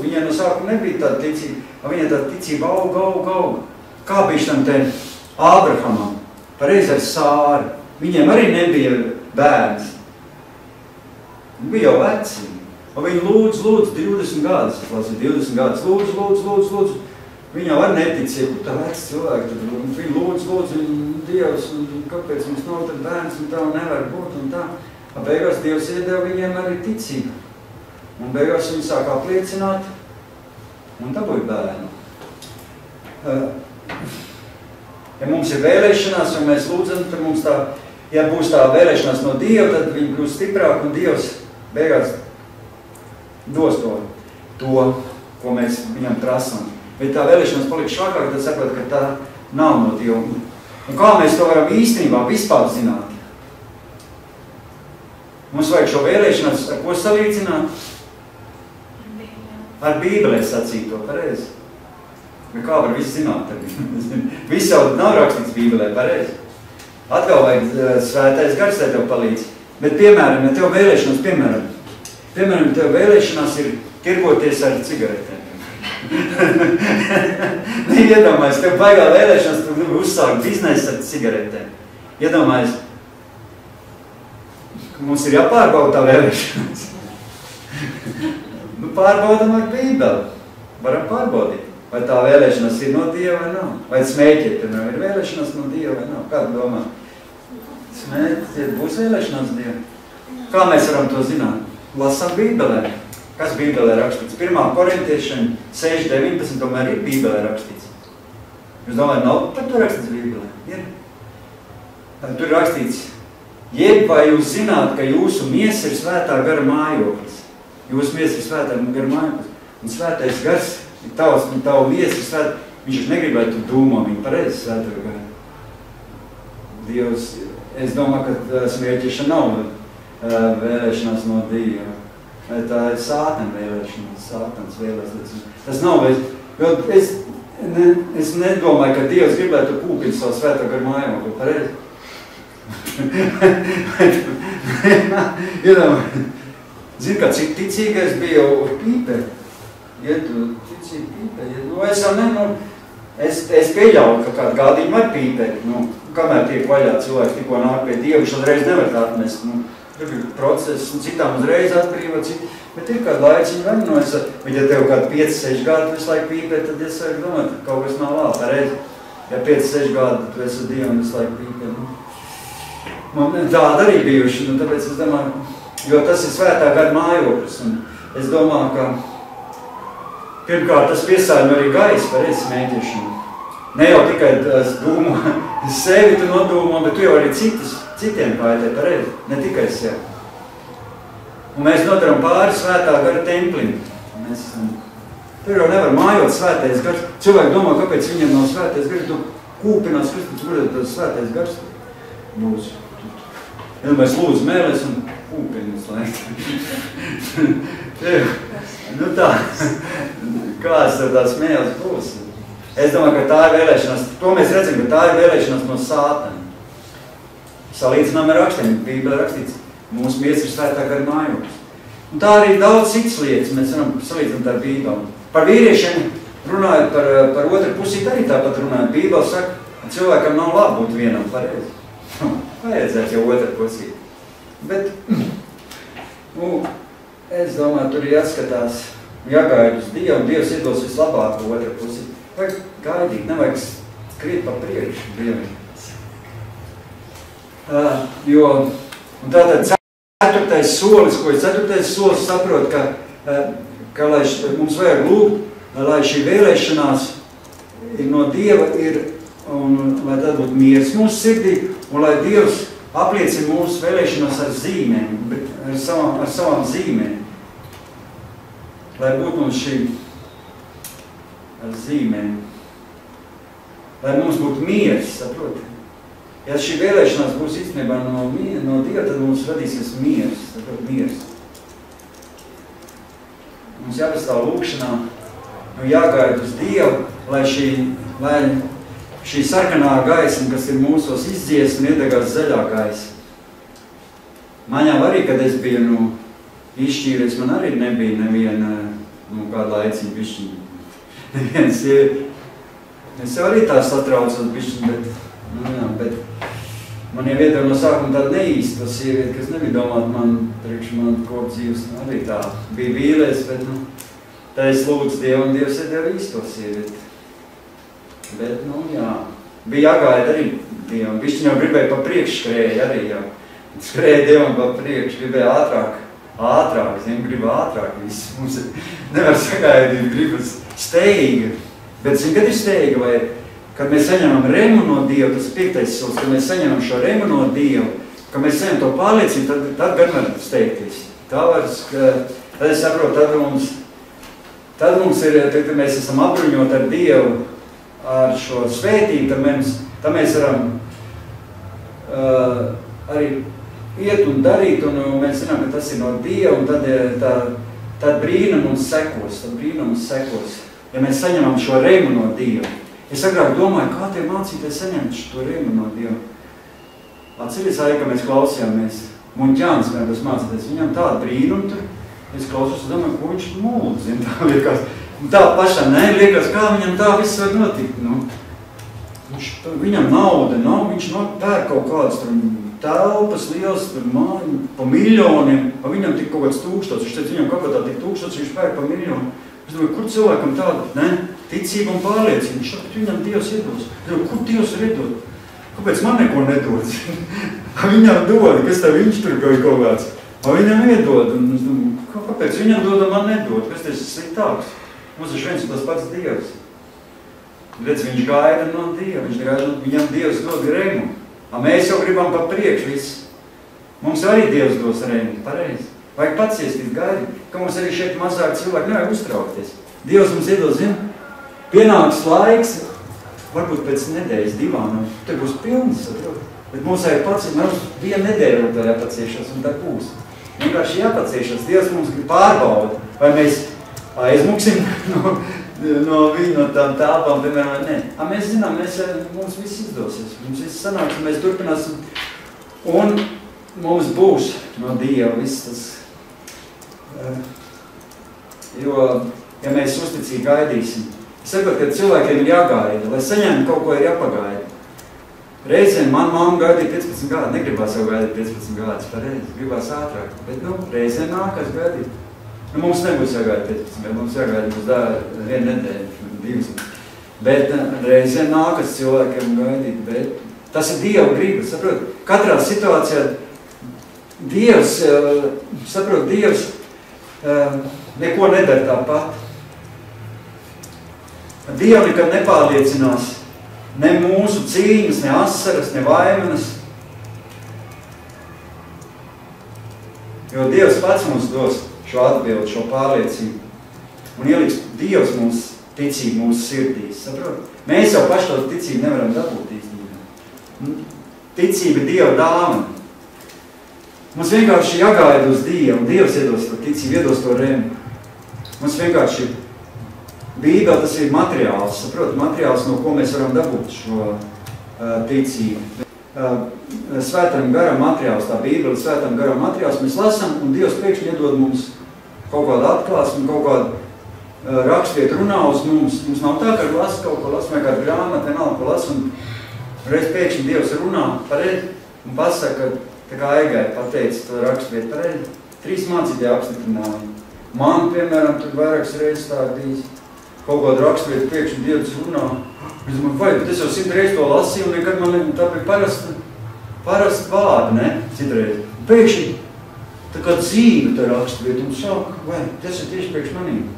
Viņai no sākuma nebija tāda ticība. Viņai tāda ticība aug. Kā bija tam te Ābrahamam, pareizi ar Sāru. Viņiem arī nebija bērns. Viņa bija jau veci. Un viņa lūdz 20 gadus. 20 gadus lūdz. Viņa var neticīja, kur tā veci cilvēki. Viņa lūdz, Dievs, un kāpēc mums nav tad bērns, un tā nevar būt, un tā. Beigās Dievs iedeva viņiem arī ticību. Un beigās viņi sāk apliecināt, un dabūja bērnu. Ja mums ir vēlēšanās, un mēs lūdzam, tad mums tā, ja būs tā vēlēšanās no Dieva, tad viņi kļūst stiprāk, un Dievs beigās dos to, ko mēs viņam prasām. Bet tā vēlēšanās paliek švakāk, tad saprot, ka tā nav no Dieva. Un kā mēs to varam īstenībā vispār zināt? Mums vajag šo vēlēšanās ar ko salīdzināt? Ar Bībelē sacīto, pareizi. Bet kā var visu zināt? Viss jau nav rakstīts Bībelē, pareizi. Atkal vajag svētais gars, lai tev palīdz. Bet, piemēram, ja tev vēlēšanās, piemēram, tev vēlēšanās ir tirgoties ar cigaretēm. Iedomājies, tev baigā vēlēšanās, tu gribi uzsākt biznesu ar cigaretēm. Iedomājies, ka mums ir jāpārbauda tā vēlēšanās. Pārbaudam ar Bībeli. Varam pārbaudīt, vai tā vēlēšanās ir no Dieva vai nav. Vai smēķiet, ir vēlēšanās no Dieva vai nav. Kādu domā? Smēķiet, būs vēlēšanās Dieva. Kā mēs varam to zināt? Lasām Bībelē. Kas Bībelē rakstīts? 1. Korintiešiem 6.19, tomēr ir Bībelē rakstīts. Jūs domājat, nav par to rakstīts Bībelē? Ir. Tur rakstīts, jeb vai jūs zināt, ka jūsu miesa ir svētā gara mājoklis. Jūsu miesa ir svētā gara mājoklis. Un svētais gars ir tavs, un tavu miesa ir svētā. Viņš negribētu dūmo viņu pareizi svētā gara. Dievs, es domāju, ka smēķišana nav vēlēšanās no Dieva. Tā ir sātana vēlēšanās, sātans vēlēšanās. Tas nav, es nedomāju, ka Dievs gribētu kūpīt savu svētā garu mājokli, pareizi? Zini, kā cik ticīgais bija jau pīpē. Ietu ticīgi pīpē. Es jau Es pieļauju, ka kādu gādījumu var pīpēt, kamēr tiek vaļā cilvēki tikko nāk pie Dieva, viņš uzreiz nevar tā atmest, tur ir process, citām uzreiz atbrīvo, bet ir kādu laiciņu vaļinojas, bet ja tev kādu 5-6 gadu visu laiku pīpēt, tad es varu domāt, ka kaut kas nav labi, pareizi. Ja 5-6 gadu tu esi Dievam visu laiku pīpēt, man tāda arī bijuši, tāpēc es domāju, jo tas ir svētā gara mājoklis, un es domāju, ka pirmkārt, tas piesāļina arī gaisa par mēģināšanu. Ne jau tikai dūmo, sevi tu nodūmo, bet tu jau arī citiem kaitē pareizi, ne tikai sev. Un mēs nodaram pāri svētā gara templim. Tur jau nevar mājot svētais gars. Cilvēki domā, kāpēc viņam nav svētais gars, tu kūpinās, kas tur ir tas svētais gars. Lūdzu. Ja mēs lūdzu mēles un kūpinās laiku. Tā, kāds tur tās mēles būs? Es domāju, ka tā ir vēlēšanās, to mēs redzam, ka tā ir vēlēšanās no sātana. Salīdzinām ar rakstiem, Bībelē rakstīts, mūsu miesa ir svētā gara mājoklis. Un tā arī daudz citas lietas, mēs varam salīdzināt ar Bībeli. Par vīriešiem runājot par otru pusīt, arī tāpat runājot. Bībeli saka, ka cilvēkam nav labi būt vienam pareizi. Vajadzētu jau otru pusīt. Bet, es domāju, tur ir jāskatās, jāgaida uz Dievu, un Dievs iedos vislabāko otru pusīt. Vajag gaidīt, nevajag skriet pa priekšu Dievam. Un tātad ceturtais solis saprot, ka lai mums vajag lūgt, lai šī vēlēšanās no Dieva ir, un lai tad būtu miers mūsu sirdī, un lai Dievs apliecina mūsu vēlēšanās ar zīmēm, ar savām zīmēm. Lai būtu mums šī ar zīmēm. Lai mums būtu miers, saproti. Ja šī vēlēšanās būs īstenībā no Dieva, tad mums radīsies miers, saproti, miers. Mums jāpastāv lūkšanā, jāgaida uz Dievu, lai šī sarkanā gaisma, kas ir mūsos izdzies un iedegās zaļā gaisa. Man jau arī, kad es biju izšķīries, man arī nebija neviena, kādu laiciņu bišķiņu. Neviens ir, es jau arī tā satraucos bišķiņu, bet man jau iedeva no sākuma tāda neīsta sieviete, kas nebija domāt priekš man kopdzīves, arī tā bija vīlies, bet tā es lūdzu Dievu, un Dievs iedeva īsto sievieti. Bet, bija jāgaida arī Dievam, bišķiņ jau gribēja pa priekš skrēja arī jau. Skrēja Dievam pa priekš, gribēja ātrāk, gribu ātrāk visu. Mums nevar sagaidīt, gribas steiga. Bet kad ir steiga, vai kad mēs saņemam remu no Dieva, tas 5. solis, kad mēs saņemam šo remu no Dieva, kad mēs saņemam to pārliecību, tad gan var steigties. Tad es saprotu, tad mums ir, kad mēs esam apbruņot ar Dievu, ar šo svētību, tad mēs varam arī iet un darīt, un mēs zinām, ka tas ir no Dieva, un tad brīnum mums sekos, ja mēs saņemam šo remu no Dieva. Es agrāk domāju, kā tie mācīties saņemt šo remu no Dieva. Atceries, ka mēs klausījāmies, Muņķāns, kad tas mācīties, viņam tāda brīnum tur, es klausos, domāju, ko viņš mūl, zin, tā liekas. Un tā pašā liekas, kā viņam tā viss var notikt, Viņam nauda nav, viņš pērk kaut kādas telpas liels, māju, pa miljoniem, viņam tik kaut kāds 1000, viņš teica, viņam kaut kā tā tik 1000, viņš pērk pa miljonu. Es domāju, kur cilvēkam tāda, ticība un pārliecība, viņš saka, viņam Dievs iedos. Es domāju, kur Dievs var iedot? Kāpēc man neko nedod? Viņam dod, kas tā viņš tur kaut kāds? Viņam iedod, un es domāju, kāpēc viņam dod un man nedod? Kas tas ir sliktāks? Mums ir viens un tas pats Dievs. Redz, viņš gaida no Dieva, viņam Dievs dod remu. Mēs jau gribam pa priekšu visu. Mums arī Dievs dos remu, pareizi. Vajag paciestīt, gaidīt, ka mums arī šeit mazāk cilvēki nevajag uztraukties. Dievs mums iedos, pienāks laiks, varbūt pēc nedēļas, 2, te būs pilns, saprot. Bet mums vajag paciest, mums 1 nedēļa tā jāpaciešas, un tā būs. Vienkārši jāpaciešas, Dievs mums pārbauda, vai mēs aizmuksim no tām tāpām, piemēram, vai ne. Mēs zinām, mums viss izdosies, mums viss sanāks, un mēs turpināsim, un mums būs no Dieva viss tas, jo, ja mēs uzticīgi gaidīsim, Es saprotu, ka cilvēkiem ir jāgaida, lai saņemtu kaut ko ir jāpagaida. Reizēm man mamma gaidīja 15 gadu, negribās jau gaidīt 15 gadus pareizi, gribās ātrāk, bet, reizēm nākas gaidīt. Mums nebūs jāgaida 15 gadu, mums jāgaida būs vienu nedēļu, 2. Bet reizēm nākas cilvēkiem gaidīt, bet tas ir Dieva griba, saprot? Katrā situācijā Dievs neko nedara tāpat. Dievu nekad nepārliecinās ne mūsu cīņas, ne asaras, ne vaimanas. Jo Dievs pats mums dos šo atbildi, šo pārliecību. Un ieliks Dievs mums ticību mūsu sirdīs, saprot? Mēs jau paši to ticību nevaram dabūt īstenībā. Ticība ir Dieva dāvana. Mums vienkārši jāgaida uz Dievu, un Dievs iedos to ticību, iedos to remi. Mums vienkārši Bībele tas ir materiāls, saprot, materiāls, no ko mēs varam dabūt šo ticību. Svētam garam materiāls, tā Bībele ir svētam garam materiāls, mēs lasām, un Dievs pēkšņi iedod mums kaut kādu atklāsmu, kaut kādu rakstviet runā uz mums. Mums nav tā, ka lasa kaut ko, lasa kādu grāmatu, vienalga, ko lasa, un reiz pēkšņi Dievs runā pareizi un pasaka, tā kā Aigai pateica to rakstviet pareizi. 3 mācītāji apstiprināja. Man, piemēram, tur vairākas reizes tā bijis. Kaut kādu rakstviet pēkšņi Dievs runā. Es domāju, vai, bet es jau 100 reizi to lasīju, un nekad man tā bija parasta vārda, ne? Citreiz. Pēkšņi tā kā dzīve tā rakstviet, un sāk, vai, tas ir tieši priekš manīm.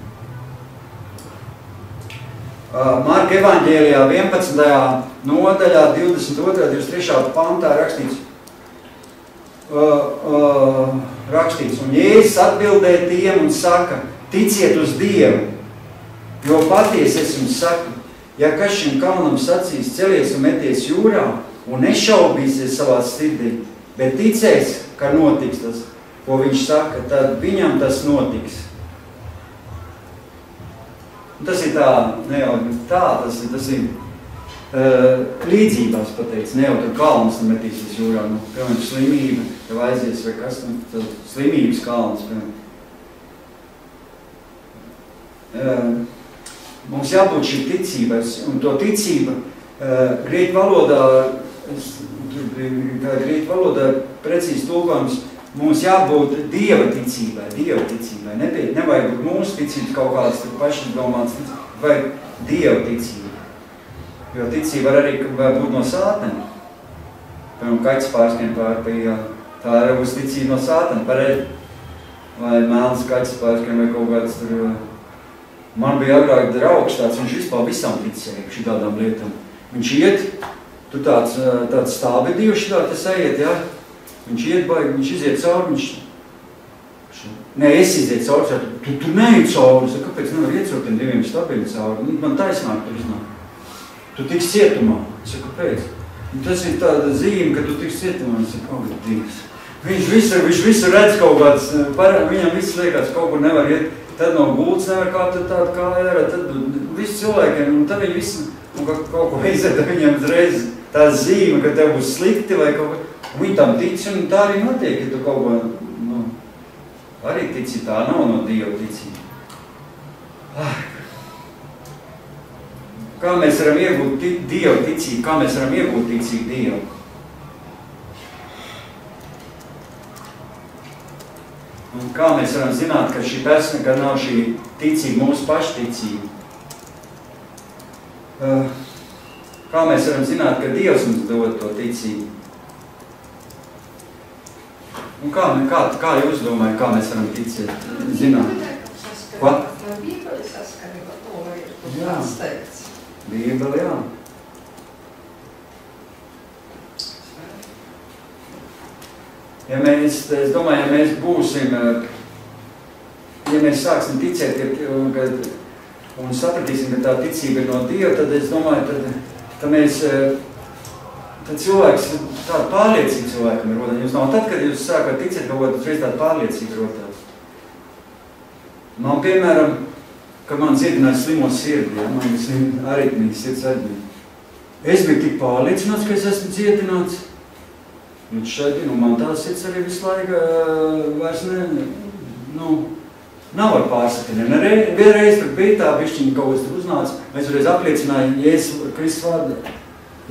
Marka evaņģēlijā 11. nodaļā 22. 23. pantā rakstīts, un Jēzus atbildēja tiem un saka, ticiet uz Dievu, jo patiesi es jums saku, ja kas šim kalnam sacīs, celies un meties jūrā un nešaubīsies savā sirdī, bet ticēs, ka notiks tas, ko viņš saka, tad viņam tas notiks. Tas ir tā, ne jau tā, tas ir līdzībās pateicis, ne jau tur kalns metīsies jūrā, piemēram, slimība, tev aizies vai kas, slimības kalns, piemēram. Mums jābūt šī ticībai, un to ticība grieķu valodā precīzi tulkojums, mums jābūt Dieva ticībai, nevajag būt mūsu ticības kaut kādas paši domāts, vajag Dieva ticība. Jo ticība var arī būt no sātnēm. Piemēram, kaķis pārskrien pārpējā, tā ir būs ticība no sātnēm, pareizi. Vai melns kaķis pārskrien vai kaut kāds tur. Man bija agrāk draugs tāds, viņš vispār visam ticēja šitādām lietām. Viņš iet, tu tāds stābedīju šitā, tas aiet, jā. Viņš iet baigi, viņš iziet cauri, es iziet cauri, tu neej cauri, es saku, kāpēc nevar iet cauri tiem 2 stabili cauri, man taisnāk tur iznāk. Tu tiks cietumā, es saku, kāpēc? Un tas ir tāda zīme, ka tu tiks cietumā, es saku, kaut Dievs. Viņš visu redz kaut kāds, viņam viss liekas, kaut kur nevar iet, tad no gultas nevar kā tāda kāja, tad visi cilvēkiem, un tad viņi visi, un kaut ko iziet, viņam uzreiz tā zīme, ka tev būs slikti vai kaut ko. Un viņi tam tic, un tā arī notiek, ja tu kaut ko, arī tici, tā nav no Dieva ticība. Kā mēs varam iegūt Dieva ticību, kā mēs varam iegūt ticību Dievu? Un kā mēs varam zināt, ka šī persona, ka nav šī ticība, mūsu pašticība? Kā mēs varam zināt, ka Dievs mums dod to ticību? Un kā jūs domājat, kā mēs varam ticēt, zināt? Ko? Bībeli saskarība to ir, kur tāds teikts. Bībeli, jā. Es domāju, ja mēs būsim, ja mēs sāksim ticēt un sapratīsim, ka tā ticība ir no Dieva, tad es domāju, tad cilvēks, tāda pārliecība cilvēkam ir rodama. Jums nav tad, kad jūs sākat ticēt, kaut uzreiz tāda pārliecība rodās. Man, piemēram, kad man dziedināja slimo sirdi, ja, man ir aritmija, sirds aritmija. Es biju tik pārliecināts, ka es esmu dziedināts. Un šeit, man tā sirds arī visu laiku vairs nav ar pārsakniem. Vienreiz tur bija tā, bišķiņi kaut kas tur uznāca, mēs varēs apliecināt Jēzus Kristus vārdu.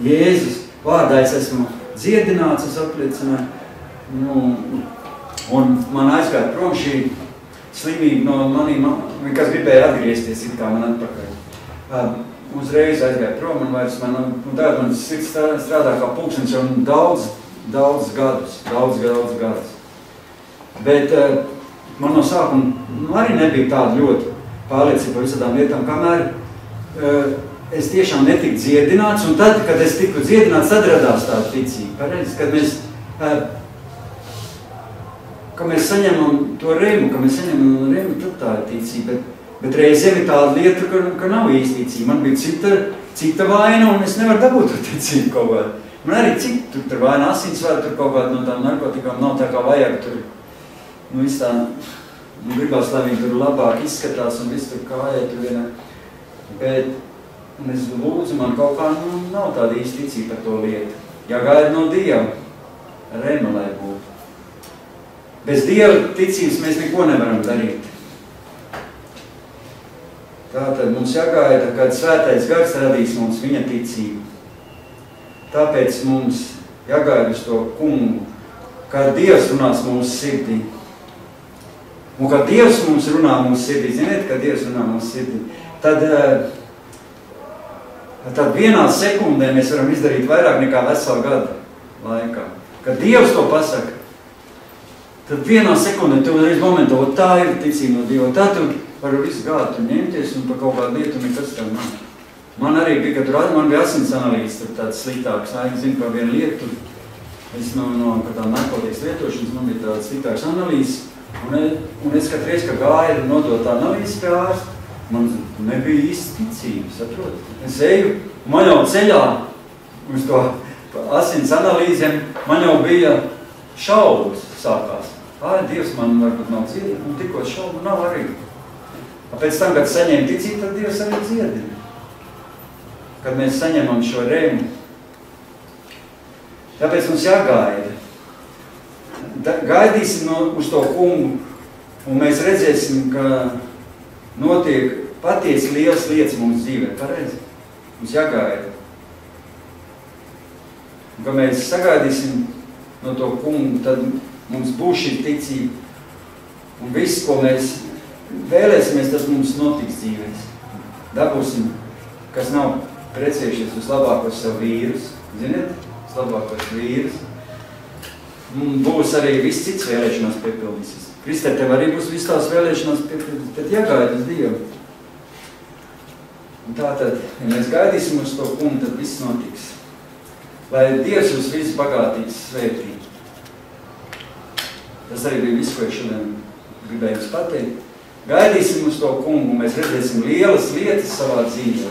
Jēzus vārdā es esmu dziedināts, es apliecināju. Nu, un man aizgāja prom šī slimība no manīm, kas gribēja atgriezties, it kā man atpakaļ. Uzreiz aizgāja prom, un tagad man sirds strādā kā pulkstenis jau daudz gadus. Bet man no sākuma arī nebija tāda ļoti pārliecība par visādām lietām, kamēr es tiešām netiku dziedināts, un tad, kad es tiku dziedināts, tad radās tāda ticība. Pareizi, kad mēs saņemam to remu, tad tā ir ticība. Bet reizēm ir tāda lieta, ka nav īsti ticība. Man bija cita vaina, un es nevaru dabūt to ticību kaut kādu. Man arī tur vaina asinsvēta, tur kaut kāda no tām narkotikām nav tā kā vajag tur. Nu, viss tā, gribās, lai viņi tur labāk izskatās un viss tur kājai tur vienā. Bet es lūdzu, man kaut kā nav tāda īsti ticība par to lietu. Jāgaida no Dieva, rema, lai būtu. Bez Dieva ticības mēs neko nevaram darīt. Tātad mums jāgaida, kad svētais gars radīs mums viņa ticību. Tāpēc mums jāgaida uz to kungu, kad Dievs runās mūsu sirdī. Un kad Dievs mums runā mūsu sirdī, ziniet, kad Dievs runā mūsu sirdī, tad vienā sekundē mēs varam izdarīt vairāk nekā veselu gadu laikā. Kad Dievs to pasaka, tad vienā sekundē tu reiz momentā, tā ir ticība no Dieva, tā tu var visu gādu ņemties un par kaut kādu lietu nekas tam nav. Man arī bija, kad man bija asins analīzes, tur tāds sliktāks, es zinu par vienu lietu, es no tā narkotikas lietošanas, man bija tāds sliktāks analīzes, un es katru reizi, kad gāju nodot analīzes pie ārsta, man nebija īsti ticības, saprot? Es eju, man jau ceļā uz to asins analīzēm, man jau bija šaubas sākās. Dievs man varbūt nav dziedina, un tikko šaubu nav arī. Pēc tam, kad saņēma ticību, tad Dievs arī dziedina. Kad mēs saņemam šo rēmu. Tāpēc mums jāgaida. Gaidīsim uz to kungu, un mēs redzēsim, ka notiek patiesi lielas lietas mums dzīvē. Pareizi? Mums jāgaida. Un, kad mēs sagaidīsim no to kungu, tad mums būs šī ticība. Un viss, ko mēs vēlēsimies, tas mums notiks dzīvēs. Dabūsim, kas nav precējušies uz labākos savu vīrus. Ziniet? Uz labākos vīrus. Būs arī viss cits vēlēšanās piepildīsies. Kristē, tev arī būs viss tās vēlēšanās piepildīsies. Tad jāgaida uz Dievu. Un tātad, ja mēs gaidīsim uz to kungu, tad viss notiks. Lai Dievs jūs visus bagātīgi svētī. Tas arī bija viss, ko es šodien gribēju jums pateikt. Gaidīsim uz to kungu, mēs redzēsim lielas lietas savā dzīvē.